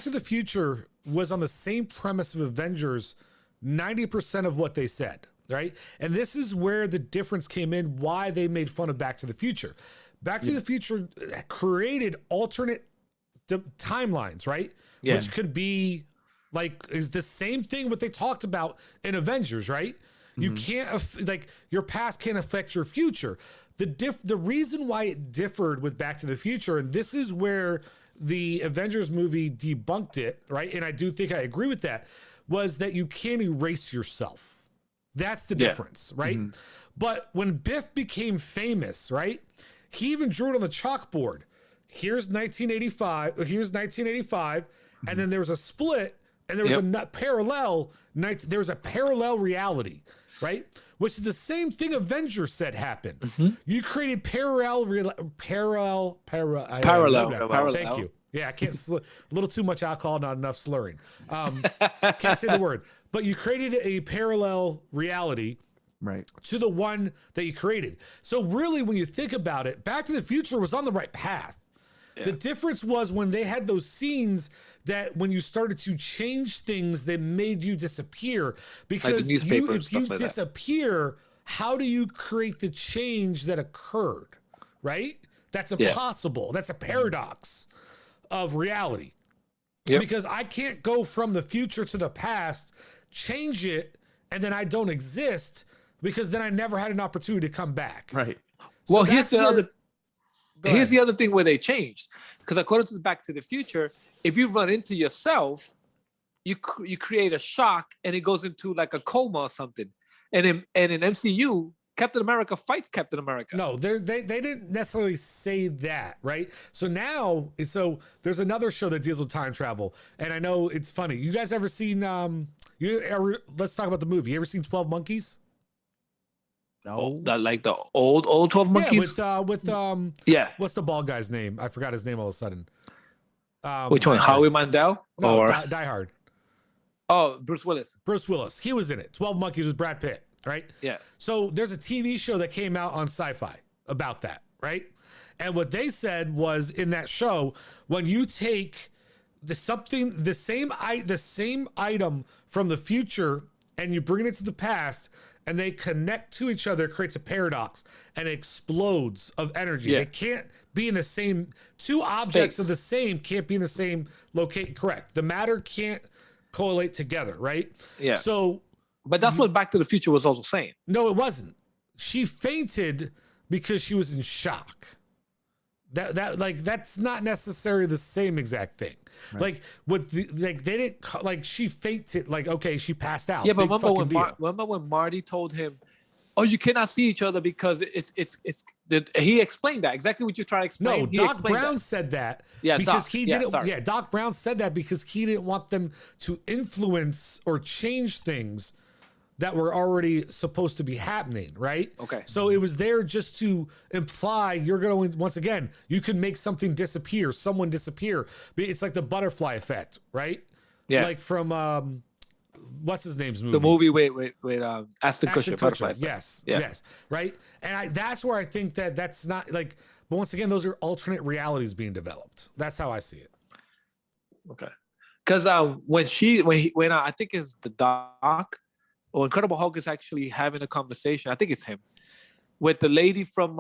to the Future was on the same premise of Avengers 90% of what they said, right? And this is where the difference came in, why they made fun of Back to the Future. Back to the Future created alternate timelines, right?
Yeah.
Which could be is the same thing what they talked about in Avengers, right? You can't your past can't affect your future. The reason why it differed with Back to the Future, and this is where the Avengers movie debunked it, right? And I do think I agree with that, was that you can't erase yourself. That's the difference, right? But when Biff became famous, right? He even drew it on the chalkboard. Here's 1985. Here's 1985, and then there was a split, and there was a parallel. There was a parallel reality, right? Which is the same thing Avengers said happened. You created parallel. Thank you. Yeah, I can't. A little too much alcohol, not enough slurring. Can't say the words. But you created a parallel reality,
right,
to the one that you created. So really, when you think about it, Back to the Future was on the right path. Yeah. The difference was when they had those scenes that when you started to change things, they made you disappear. Because if you disappear, how do you create the change that occurred? Right? That's impossible. That's a paradox of reality. Yep. Because I can't go from the future to the past, change it, and then I don't exist, because then I never had an opportunity to come back.
Right.
Well, so here's the other thing where they changed, because according to Back to the Future, if you run into yourself, you create a shock and it goes into like a coma or something. And in MCU, Captain America fights Captain America.
No, they didn't necessarily say that, right? So now, there's another show that deals with time travel, and I know it's funny. You guys ever seen? Let's talk about the movie. You ever seen 12 Monkeys?
No, like the old 12 Monkeys.
Yeah, what's the bald guy's name? I forgot his name all of a sudden.
Which one? Howie Mandel or
Die Hard?
Oh, Bruce Willis.
Bruce Willis. He was in it. 12 Monkeys with Brad Pitt. Right?
Yeah.
So there's a TV show that came out on Sci-Fi about that, right? And what they said was, in that show, when you take the same item from the future and you bring it to the past and they connect to each other, it creates a paradox and it explodes of energy. Yeah. They can't be in the same, two objects of the same can't be in the same location. Correct. The matter can't correlate together, right?
Yeah.
So,
but that's what Back to the Future was also saying.
No, it wasn't. She fainted because she was in shock. That's not necessarily the same exact thing. Right. They didn't she fainted. Okay, she passed out.
Yeah, but remember when Marty told him, "Oh, you cannot see each other because it's." He explained that exactly what you're trying to explain.
No, Doc Brown said that.
Yeah,
because
Doc,
he didn't.
Sorry.
Yeah, Doc Brown said that because he didn't want them to influence or change things that were already supposed to be happening, right?
Okay.
So it was there just to imply you're going to, once again, you can make something disappear, someone disappear. It's like the butterfly effect, right?
Yeah.
Like from, what's his name's movie?
The movie with Ashton Kutcher, Butterfly Effect.
Yes, yes, right? And that's where I think that's not but once again, those are alternate realities being developed. That's how I see it.
Okay. Because when I think it's the Doc, or Incredible Hulk is actually having a conversation, I think it's him, with the lady from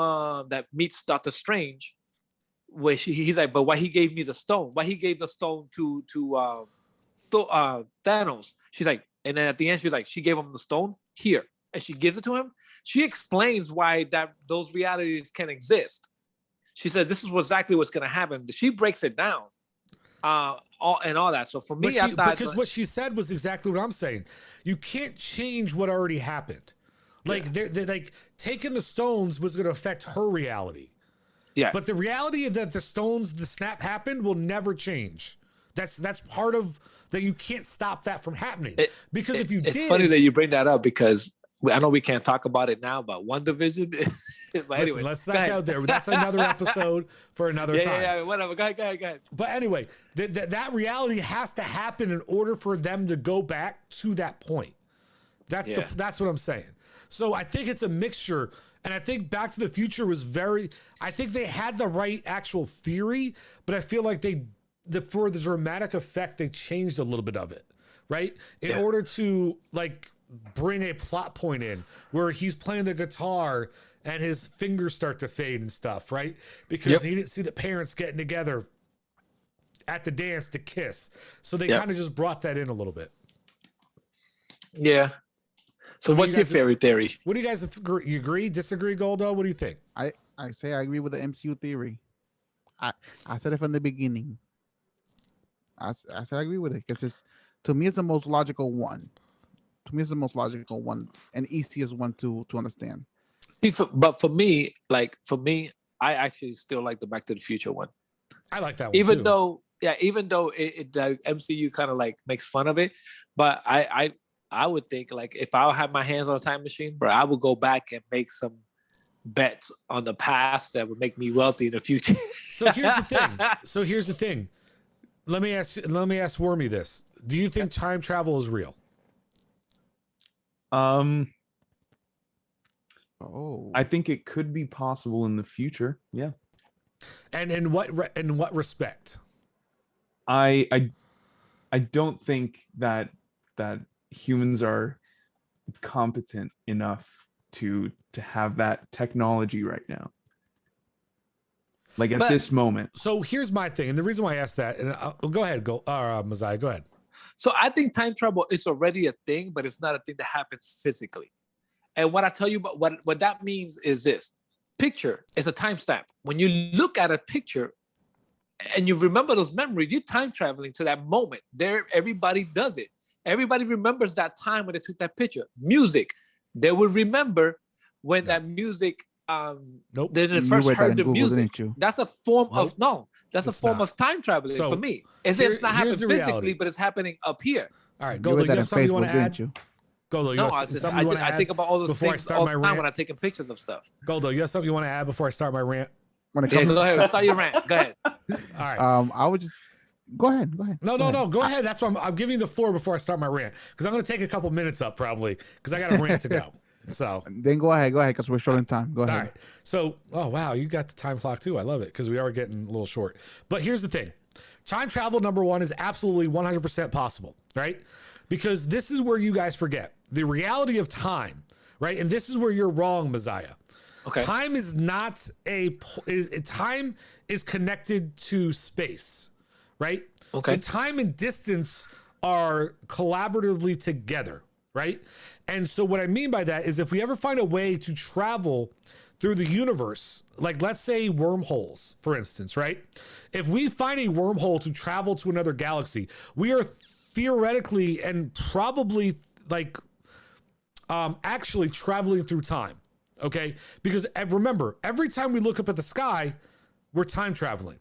that meets Doctor Strange, where he's like, but why he gave me the stone? Why he gave the stone to Thanos. She's like, and then at the end, she's like, she gave him the stone here, and she gives it to him. She explains why those realities can exist. She said, this is exactly what's going to happen. She breaks it down, all that. So for me, I thought,
because what she said was exactly what I'm saying. You can't change what already happened. Like they're like taking the stones was going to affect her reality.
Yeah.
But the reality that the snap happened will never change. That's part of that. You can't stop that from happening. It's
funny that you bring that up because I know we can't talk about it now, but WandaVision. But anyway,
let's not go there. That's another episode for another time.
Yeah, whatever. Go ahead.
But anyway, that reality has to happen in order for them to go back to that point. That's what I'm saying. So I think it's a mixture. And I think Back to the Future was I think they had the right actual theory, but I feel like for the dramatic effect, they changed a little bit of it, right? In order to like bring a plot point in where he's playing the guitar and his fingers start to fade and stuff, right? Because he didn't see the parents getting together at the dance to kiss. So they kind of just brought that in a little bit.
Yeah. So what's your favorite theory?
What do you guys you agree, disagree, Goldo? What do you think?
I say I agree with the MCU theory. I said it from the beginning. I said I agree with it because to me it's the most logical one. To me it's the most logical one and easiest one to understand.
But for me, I actually still like the Back to the Future one.
I like that one
even
too.
though the MCU kind of like makes fun of it, but I would think like if I had my hands on a time machine, bro, I would go back and make some bets on the past that would make me wealthy in the future.
So here's the thing. Let me ask Wormy this. Do you think time travel is real?
I think it could be possible in the future. Yeah.
And in what respect?
I don't think that humans are competent enough to have that technology right now. Like at this moment.
So here's my thing, and the reason why I asked that, and go ahead, Mazai, go ahead.
So I think time travel is already a thing, but it's not a thing that happens physically. And what I tell you about what that means is this: picture is a timestamp. When you look at a picture and you remember those memories, you're time traveling to that moment. Everybody does it. Everybody remembers that time when they took that picture. Music, they will remember when that music.
Nope.
They first heard the
Google,
music. That's a form of That's a form of time traveling
So,
for me. It's not happening physically, but it's happening up here.
All right, Goldo, you have something you want to add? Goldo,
No, I think about all those things all the time when I'm taking pictures of stuff.
Goldo, you have something you want to add before I start my rant?
Yeah, go ahead. Start your rant. Go ahead.
All right.
I would just go ahead.
No. Go ahead. That's why I'm giving you the floor before I start my rant because I'm going to take a couple minutes up probably because I got a rant to go. So
then go ahead because we're short in time. Go ahead.
All right. So, oh wow, you got the time clock too. I love it because we are getting a little short. But here's the thing: time travel, number one, is absolutely 100% possible, right? Because this is where you guys forget the reality of time, right? And this is where you're wrong, Messiah.
Okay.
Time is not time is connected to space, right?
Okay.
So time and distance are collaboratively together, right? And so what I mean by that is if we ever find a way to travel through the universe, like let's say wormholes, for instance, right? If we find a wormhole to travel to another galaxy, we are theoretically and probably like actually traveling through time, okay? Because remember, every time we look up at the sky, we're time traveling.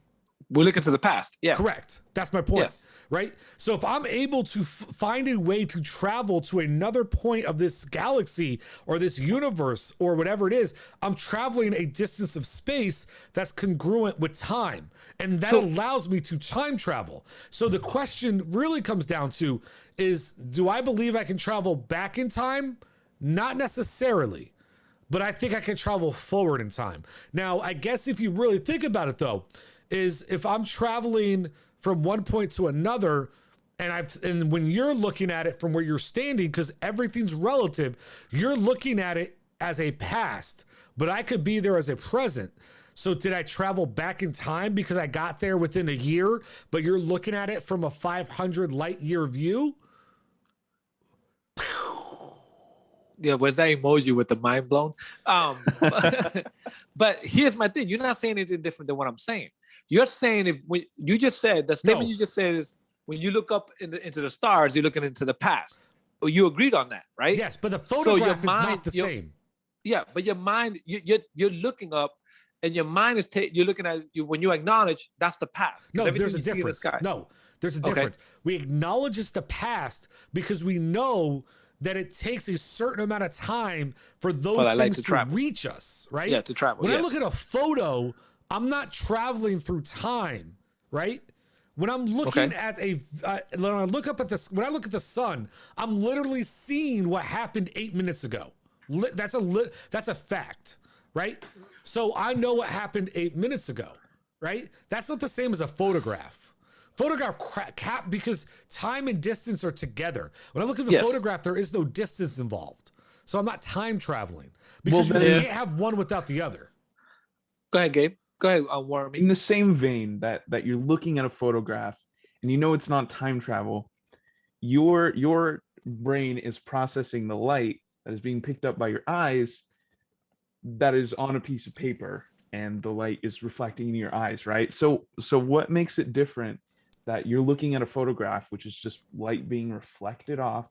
We're looking to the past. Yeah.
Correct. That's my point.
Yes.
Right? So if I'm able to find a way to travel to another point of this galaxy or this universe or whatever it is, I'm traveling a distance of space that's congruent with time. And that allows me to time travel. So the question really comes down to is, do I believe I can travel back in time? Not necessarily. But I think I can travel forward in time. Now, I guess if you really think about it though, is if I'm traveling from one point to another and when you're looking at it from where you're standing, because everything's relative, you're looking at it as a past, but I could be there as a present. So did I travel back in time because I got there within a year, but you're looking at it from a 500 light year view?
Yeah, where's that emoji with the mind blown? But here's my thing. You're not saying anything different than what I'm saying. You're saying when you just said, the statement you just said is when you look up into the stars, you're looking into the past. Well, you agreed on that, right?
Yes, but the photograph is not the same.
Yeah, but your mind, you're looking up, and your mind is you're looking at you when you acknowledge that's the past.
No, there's a difference. No, there's a difference. We acknowledge it's the past because we know that it takes a certain amount of time for those things to reach us, right?
Yeah, to travel.
When I look at a photo, I'm not traveling through time, right? When I'm looking at when I look at the sun, I'm literally seeing what happened 8 minutes ago. That's a fact, right? So I know what happened 8 minutes ago, right? That's not the same as a photograph. Because time and distance are together. When I look at the photograph, there is no distance involved. So I'm not time traveling because you can't have one without the other.
Go ahead, Gabe. Go ahead, Warmy.
In the same vein that you're looking at a photograph and you know it's not time travel, your brain is processing the light that is being picked up by your eyes that is on a piece of paper, and the light is reflecting in your eyes, right? So what makes it different that you're looking at a photograph, which is just light being reflected off?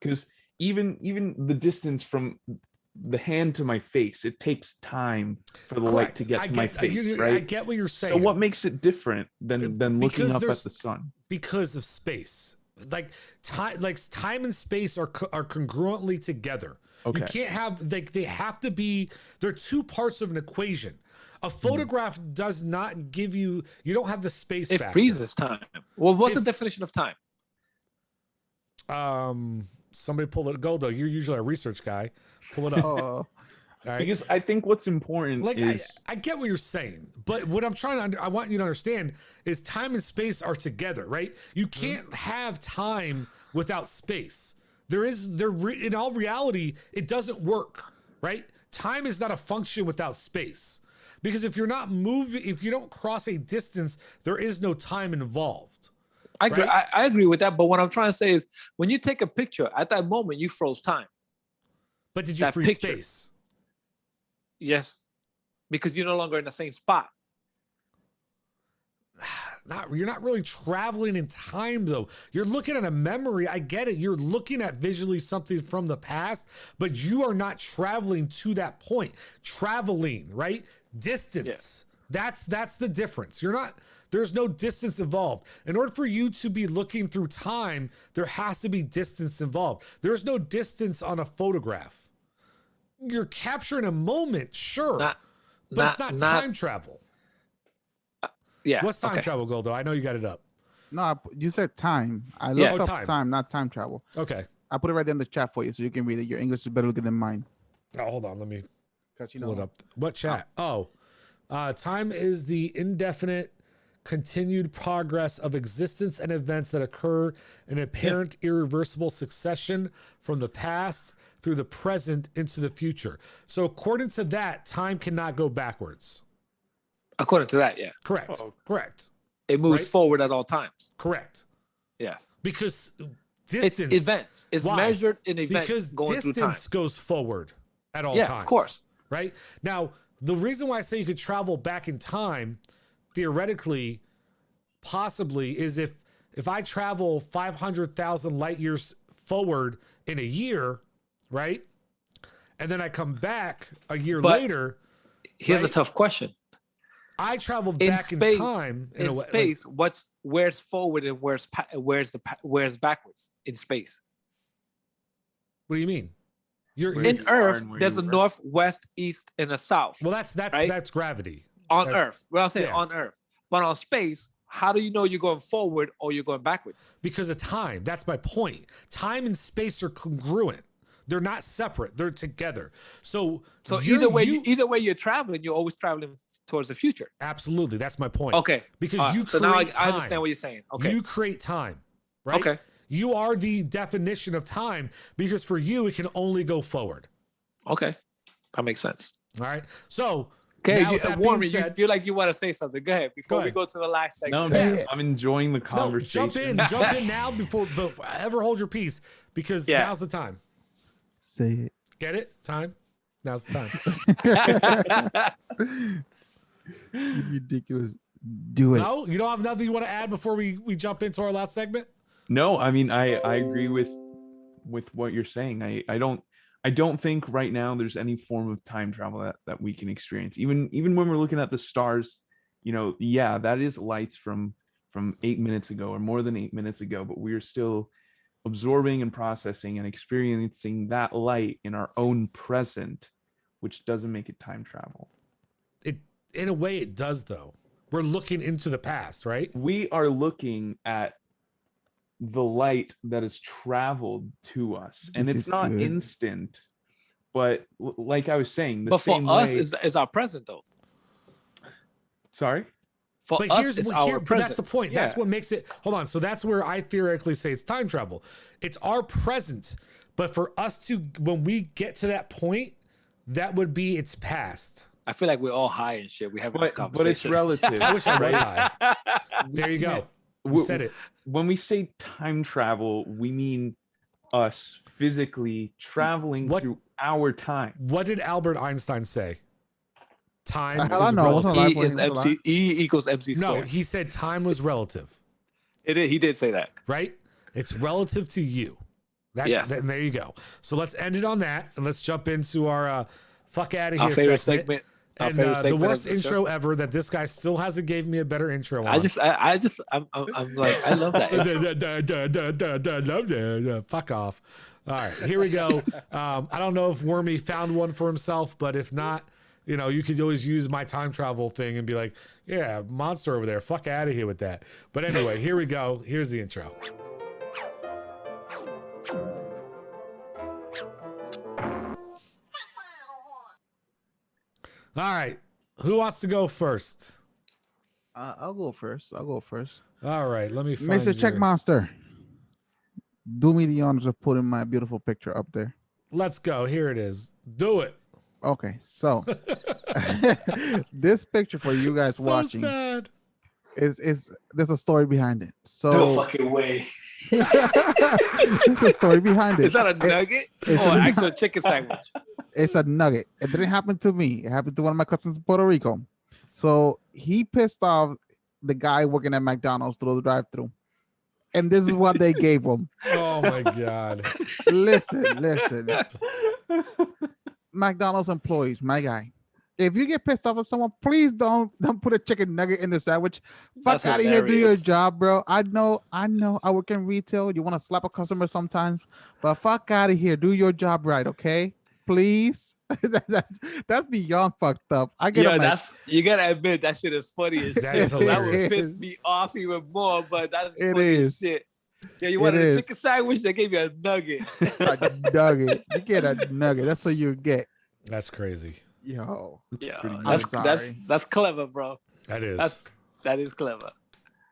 Because even the distance from the hand to my face, it takes time for the light to get to my face, right?
I get what you're saying.
So what makes it different than looking up at the sun?
Because of space. Like time and space are congruently together. Okay. You can't have they have to be. They're two parts of an equation. A photograph does not give you don't have the space factor.
It freezes time. Well, what's the definition of time?
Somebody pull it. Goldo, you're usually a research guy. Pull it up.
All right. Because I think what's important is
I get what you're saying, but what I'm trying to I want you to understand is time and space are together, right? You can't have time without space. In all reality, it doesn't work, right? Time is not a function without space. Because if you're not moving, if you don't cross a distance, there is no time involved.
I agree. I agree with that. But what I'm trying to say is when you take a picture, at that moment, you froze time.
But did you freeze space?
Yes. Because you're no longer in the same spot.
You're not really traveling in time, though. You're looking at a memory. I get it. You're looking at visually something from the past, but you are not traveling to that point. Traveling, right? Distance. Yeah. That's the difference. There's no distance involved. In order for you to be looking through time, there has to be distance involved. There's no distance on a photograph. You're capturing a moment, sure, but it's not time travel.
Yeah.
What's time travel, Goldo? I know you got it up.
No, you said time. I looked up time, not time travel.
Okay.
I put it right there in the chat for you so you can read it. Your English is better looking than mine.
Oh, hold on. Let me
pull
it up. What chat? Time is the indefinite continued progress of existence and events that occur in apparent irreversible succession from the past through the present into the future. So according to that, time cannot go backwards.
According to that, yeah.
Correct. Correct.
It moves forward at all times.
Correct.
Yes.
Because distance.
It's events. It's measured in events
because
going through time.
Distance goes forward at all times.
Yeah, of course.
Right? Now, the reason why I say you could travel back in time, theoretically, possibly, is if I travel 500,000 light years forward in a year, right? And then I come back a year later.
Here's a tough question.
I traveled back in time.
In space, where's forward and where's backwards in space?
What do you mean?
In Earth, there's a north, west, east, and a south.
Well, that's gravity.
On Earth. Well, I'm saying on Earth. But on space, how do you know you're going forward or you're going backwards?
Because of time. That's my point. Time and space are congruent. They're not separate. They're together. So
either way you're traveling, you're always traveling towards the future.
Absolutely. That's my point.
Okay.
Because you
so
create
now I understand what you're saying. Okay.
You create time, right?
Okay.
You are the definition of time because for you, it can only go forward.
Okay. That makes sense.
All right. So
Okay,
Now, with that
Warren,
being
you
said-
feel like you want to say something. Go ahead before we go to the last
No,
segment.
I'm enjoying the conversation.
Jump in now before ever hold your peace, because now's the time.
Say it.
Get it? Time. Now's the time.
Ridiculous. Do it.
No, you don't have nothing you want to add before we jump into our last segment?
No, I mean I agree with what you're saying. I don't think right now there's any form of time travel that we can experience. Even when we're looking at the stars, that is lights from 8 minutes ago or more than 8 minutes ago, but we're still absorbing and processing and experiencing that light in our own present, which doesn't make it time travel.
It, in a way, it does though. We're looking into the past, right?
We are looking at the light that has traveled to us, and it's not instant, but like I was saying,
but for us is our present though.
Sorry.
For
but
us, it's our
but
present.
that's the point.
Yeah.
That's what makes it. Hold on. So that's where I theoretically say it's time travel. It's our present, but for us to, when we get to that point, that would be its past.
I feel like we're all high and shit. We having this conversation.
But it's relative.
I wish I was high. There you go. You said it.
When we say time travel, we mean us physically traveling through our time.
What did Albert Einstein say? Time is
relative. E equals MC squared.
No, he said time was relative.
He did say that.
Right? It's relative to you. And there you go. So let's end it on that, and let's jump into our fuck out of here
favorite segment.
And the worst intro ever that this guy still hasn't gave me a better intro on.
I'm like, I love that.
Fuck off. All right, here we go. I don't know if Wormy found one for himself, but if not, you could always use my time travel thing and be like, yeah, monster over there. Fuck out of here with that. But anyway, here we go. Here's the intro. All right. Who wants to go first?
I'll go first.
All right. Let me find
Mr. Checkmaster. Do me the honors of putting my beautiful picture up there.
Let's go. Here it is. Do it.
Okay. So this picture for you guys watching
sad.
is there's a story behind it. So
no fucking way.
There's a story behind it.
Is that a nugget or actual chicken sandwich?
It's a nugget. It didn't happen to me. It happened to one of my cousins in Puerto Rico. So he pissed off the guy working at McDonald's through the drive-thru. And this is what they gave him.
Oh my God.
Listen. McDonald's employees, my guy. If you get pissed off at someone, please don't put a chicken nugget in the sandwich. Fuck out of here, do your job, bro. I know. I work in retail. You want to slap a customer sometimes, but fuck out of here. Do your job right, okay? Please. that's beyond fucked up. I get
you gotta admit that shit is funny as shit. That would piss me off even more, but that's funny as shit. Yeah, you wanted a chicken sandwich, they gave you a nugget.
A nugget. You get a nugget. That's what you get.
That's crazy.
Yo.
Yeah, that's clever, bro.
That is.
That is clever.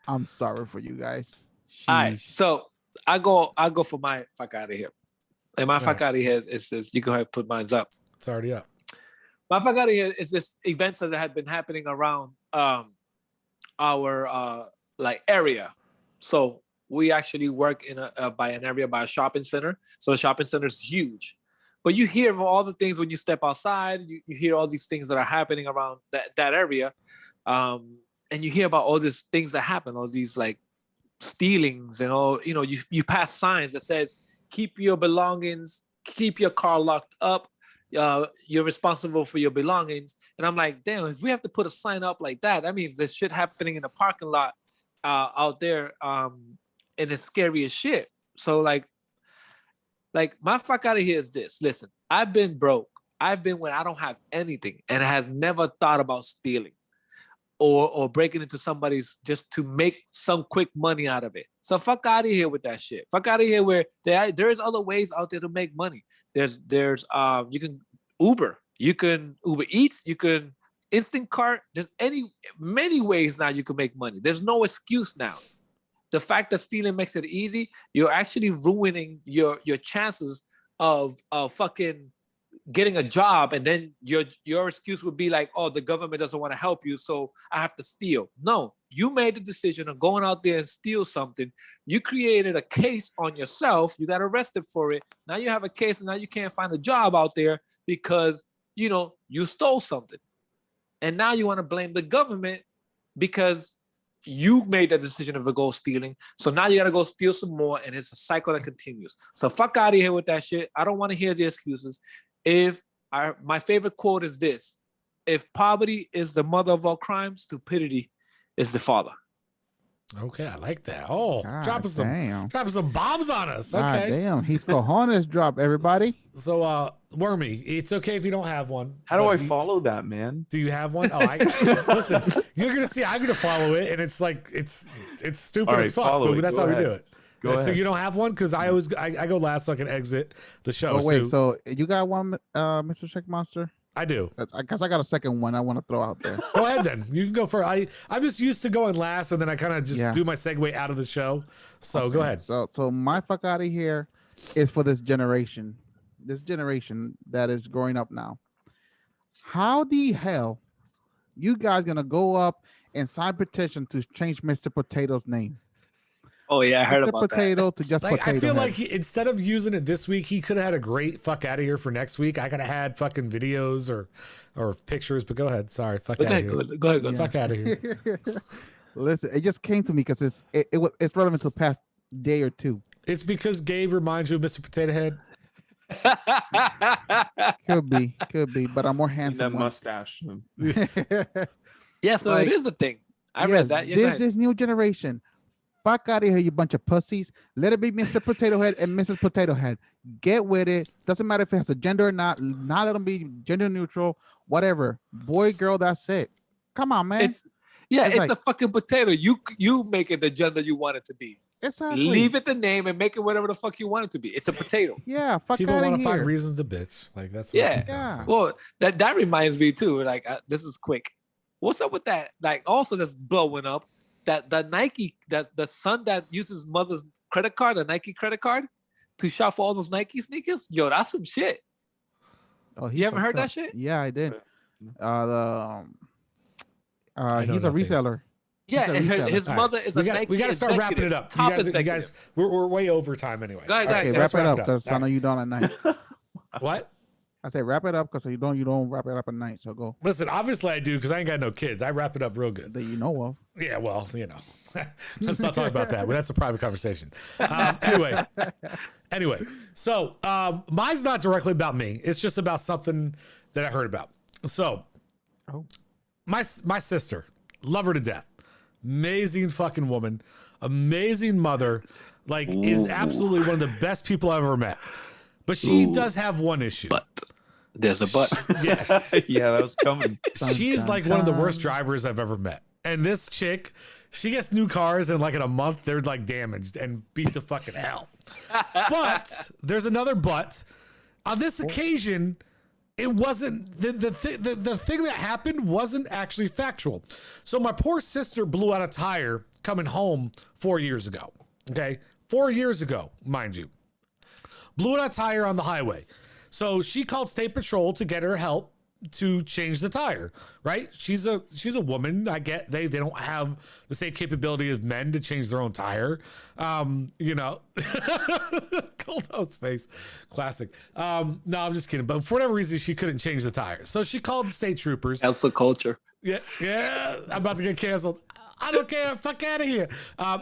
I'm sorry for you guys. Sheesh.
All right, so I go for my fuck out of here. And my fuck out of here is this. You go ahead and put mine up.
It's already up.
My fuck out of here is this events that had been happening around our area. So we actually work in by a shopping center. So the shopping center is huge. But you hear of all the things when you step outside. You hear all these things that are happening around that area, and you hear about all these things that happen, all these like stealings and all. You pass signs that says keep your belongings, keep your car locked up. You're responsible for your belongings. And I'm like, damn, if we have to put a sign up like that, that means there's shit happening in the parking lot out there, and it's scary as shit. So like my fuck out of here is this. Listen, I've been broke. I've been when I don't have anything and has never thought about stealing or breaking into somebody's just to make some quick money out of it. So fuck out of here with that shit. Fuck out of here where there's other ways out there to make money. There's you can Uber, you can Uber Eats, you can Instant Cart. There's many ways now you can make money. There's no excuse now. The fact that stealing makes it easy, you're actually ruining your chances of fucking getting a job, and then your excuse would be like, oh, the government doesn't want to help you, so I have to steal. No, you made the decision of going out there and steal something. You created a case on yourself. You got arrested for it. Now you have a case, and now you can't find a job out there because, you know, you stole something. And now you want to blame the government because you made the decision of go stealing. So now you got to go steal some more, and it's a cycle that continues. So fuck out of here with that shit. I don't want to hear the excuses. My favorite quote is this: if poverty is the mother of all crimes, stupidity is the father.
Okay, I like that. Oh,
God
dropping some bombs on us.
God
Okay.
damn, he's cojones drop, everybody.
So, Wormy, it's okay if you don't have one.
How do I follow that, man?
Do you have one? Oh, listen, you're gonna see. I'm gonna follow it, and it's like it's stupid
All right,
as fuck,
follow
but
it.
that's
Go
how we
ahead.
do it.
Go
So
ahead.
you don't have one because I go last so I can exit the show.
Oh wait, so you got one, Mr. Check Monster?
I do.
Because I got a second one I want to throw out there.
Go ahead then. You can go first. I'm just used to going last, and then I kind of just
Yeah.
do my segue out of the show. So go ahead.
So my fuck out of here is for this generation that is growing up now. How the hell you guys gonna go up and sign petition to change Mr. Potato's name?
Oh yeah, I heard
Mr.
about
Potato to just
Like,
Potato
I feel
Head.
like instead of using it this week, he could have had a great fuck out of here for next week. I could have had fucking videos or pictures, but go ahead. Sorry, fuck out of here.
Go ahead.
Fuck out of here.
Listen, it just came to me because it's relevant to the past day or two.
It's because Gabe reminds you of Mr. Potato Head.
Could be, but I'm more
That
handsome. one.
mustache.
Yeah, so
Like,
it is a thing. I
Yes,
read that. Yeah, go ahead.
this new generation. Fuck out of here, you bunch of pussies. Let it be Mr. Potato Head and Mrs. Potato Head. Get with it. Doesn't matter if it has a gender or not. Not let them be gender neutral. Whatever. Boy, girl, that's it. Come on, man.
It's
It's
it's
like-
a fucking potato. You make it the gender you want it to be.
Exactly.
Leave it the name and make it whatever the fuck you want it to be. It's a potato.
Yeah, fuck
People
out
want
of
to find
here.
reasons to bitch. Like that's what
Yeah.
it comes down
Yeah.
to.
Well, that reminds me too. Like this is quick. What's up with that? Like also that's blowing up. That the Nike, that the son that uses mother's credit card, the Nike credit card, to shop for all those Nike sneakers. Yo, that's some shit.
Oh,
You ever
fucked
heard that
up.
shit?
Yeah, I did.
I know
He's a
nothing.
reseller.
Yeah,
He's a
and
reseller.
his
All
mother is a Nike
we got to start wrapping it
executive,
up.
top
You
executive.
guys, we're way over time anyway.
Go ahead,
All
guys.
Okay,
let's
wrap it up
up.
because I
All
know
right.
you don't at night.
What?
I say wrap it up because you don't wrap it up at night. So go
Listen, obviously I do because I ain't got no kids. I wrap it up real good.
that you know of.
Yeah, well, you know, let's not talk about that. But that's a private conversation. Anyway, so mine's not directly about me. It's just about something that I heard about. So,
Oh.
my sister, love her to death, amazing fucking woman, amazing mother, like is absolutely one of the best people I've ever met. But she does have one issue.
But there's a but.
Yes.
Yeah, that was coming.
She's
dun,
like one of the
dun.
worst drivers I've ever met. And this chick, she gets new cars and like in a month they're like damaged and beat to fucking hell. But there's another but. On this occasion, it wasn't the thing that happened wasn't actually factual. So my poor sister blew out a tire coming home 4 years ago. Okay, 4 years ago, mind you. Blew out a tire on the highway. So she called State Patrol to get her help to change the tire, right? She's a woman. I get they don't have the same capability as men to change their own tire. You know, cold house face, classic. No, I'm just kidding. But for whatever reason, she couldn't change the tire. So she called the state troopers.
That's the culture.
Yeah, I'm about to get canceled. I don't care. Fuck out of here.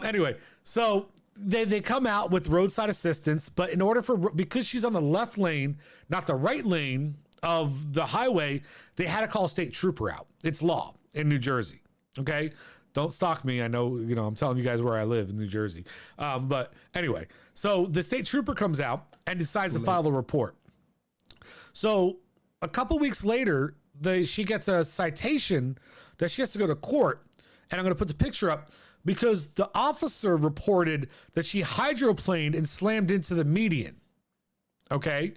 Anyway, so they come out with roadside assistance, but in order because she's on the left lane, not the right lane of the highway, they had to call a state trooper out. It's law in New Jersey. Okay, don't stalk me. I know, I'm telling you guys where I live in New Jersey. But anyway, so the state trooper comes out and decides to file a report. So a couple weeks later, she gets a citation that she has to go to court. And I'm going to put the picture up because the officer reported that she hydroplaned and slammed into the median. Okay.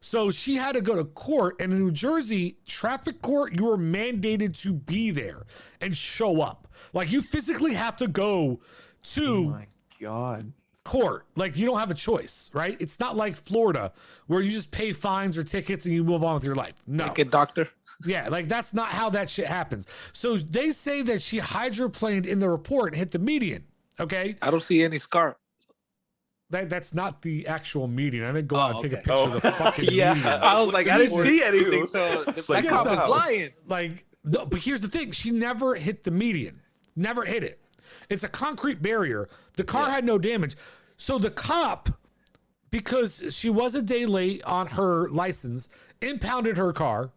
So she had to go to court, and in New Jersey, traffic court, you are mandated to be there and show up. Like you physically have to go
Oh
to
my God.
court. Like, you don't have a choice, right? It's not like Florida where you just pay fines or tickets and you move on with your life. No.
Like a doctor.
Yeah, like that's not how that shit happens. So they say that she hydroplaned in the report and hit the median. Okay.
I don't see any scar.
That's not the actual median. I didn't go out and take a
okay.
picture of the fucking median.
I was like, I didn't see anything. So
It's
that
like,
cop is
no.
lying.
Like, no, but here's the thing. She never hit the median. Never hit it. It's a concrete barrier. The car had no damage. So the cop, because she was a day late on her license, impounded her car,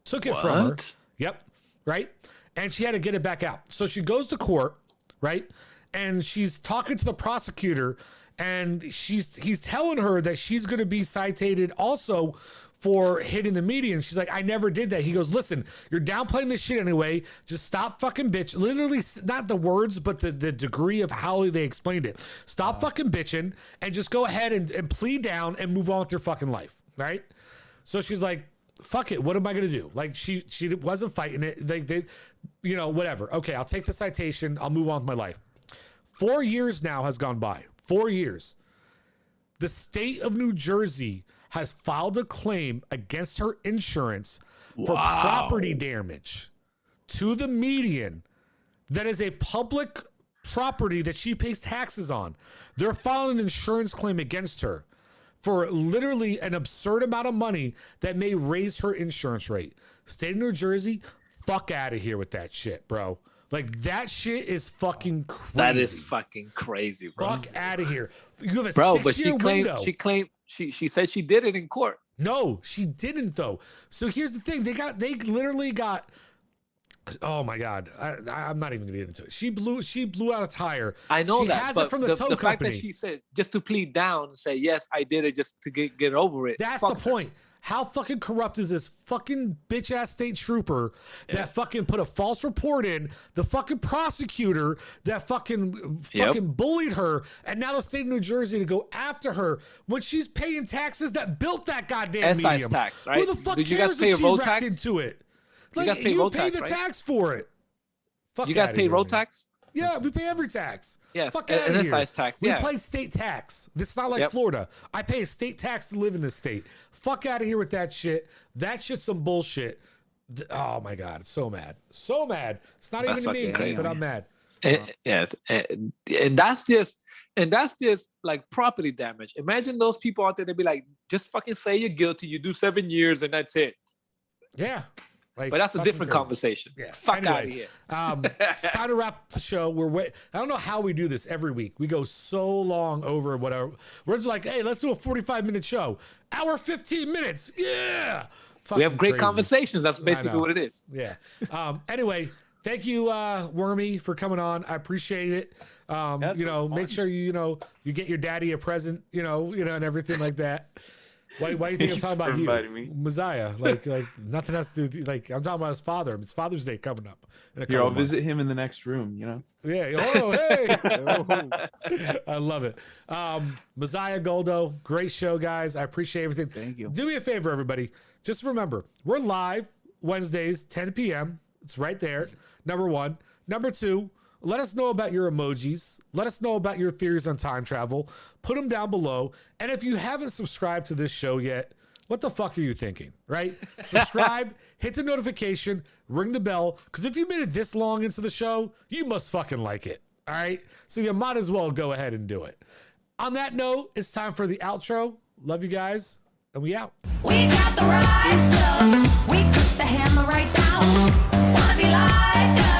took it from her.
What?
Yep. Right. And she had to get it back out. So she goes to court, right? And she's talking to the prosecutor, and he's telling her that she's going to be cited also for hitting the median. She's like, I never did that. He goes, listen, you're downplaying this shit anyway. Just stop fucking bitch. Literally, not the words, but the degree of how they explained it. Stop fucking bitching and just go ahead and plead down and move on with your fucking life. Right? So she's like, fuck it. What am I going to do? Like, she wasn't fighting it. They, you know, whatever. Okay, I'll take the citation. I'll move on with my life. 4 years now has gone by. 4 years. The state of New Jersey has filed a claim against her insurance for property damage to the median that is a public property that she pays taxes on. They're filing an insurance claim against her for literally an absurd amount of money that may raise her insurance rate. State of New Jersey, fuck out of here with that shit, bro. Like, that shit is fucking crazy.
That is fucking crazy, bro.
Fuck out of here. You have a
Bro,
6
but
year window.
she said she did it in court.
No, she didn't though. So here's the thing: they literally got. Oh my god, I'm not even gonna get into it. She blew out a tire.
I know
she
that,
has
but
it from the tow
fact
company.
that she said just to plead down and say yes, I did it just to get over it.
That's
Fuck
the point. How fucking corrupt is this fucking bitch ass state trooper that fucking put a false report in, the fucking prosecutor that fucking bullied her, and now the state of New Jersey to go after her when she's paying taxes that built that goddamn
excise
medium.
tax, right?
Who the fuck
Did you
cares
guys pay
if
a
she
road
wrecked
tax?
into it?
You
Like,
guys pay road
pay
tax,
the
right?
tax for it. Fuck
You guys
outta
pay
here,
road
man.
tax?
Yeah, we pay every tax.
Yes,
Fuck
and
outta here.
excise tax.
We
Yeah.
pay state tax. It's not like
Yep.
Florida. I pay a state tax to live in this state. Fuck out of here with that shit. That shit's some bullshit. Oh my god, it's so mad. So mad. It's not
That's
even me,
fucking crazy.
but I'm mad.
And that's just like property damage. Imagine those people out there. They'd be like, just fucking say you're guilty. You do 7 years and that's it.
Yeah. Like,
But that's a
fucking
different
crazy.
conversation.
Yeah.
Fuck
Anyway,
out of here.
It's time to wrap the show. I don't know how we do this every week. We go so long over whatever. We're just like, hey, let's do a 45-minute show. Hour 15 minutes. Yeah.
We have
Fucking
great
crazy.
conversations. That's basically
know.
what it is.
Yeah. Anyway, thank you, Wormy, for coming on. I appreciate it. You know, make sure you get your daddy a present, and everything like that. Why do you think I'm talking about you,
inviting me.
Messiah? Like nothing has to do. Like, I'm talking about his father. It's Father's Day coming up.
Here, I'll visit him in the next room.
Yeah. Oh, hey. I love it. Messiah Goldo, great show, guys. I appreciate everything.
Thank you.
Do me a favor, everybody. Just remember, we're live Wednesdays, 10 p.m. It's right there. Number one. Number two, let us know about your emojis. Let us know about your theories on time travel. Put them down below. And if you haven't subscribed to this show yet, what the fuck are you thinking, right? Subscribe, hit the notification, ring the bell, because if you made it this long into the show, you must fucking like it, all right? So you might as well go ahead and do it. On that note, it's time for the outro. Love you guys, and we out.
We got the right stuff. We put the hammer right down. Wanna be like us.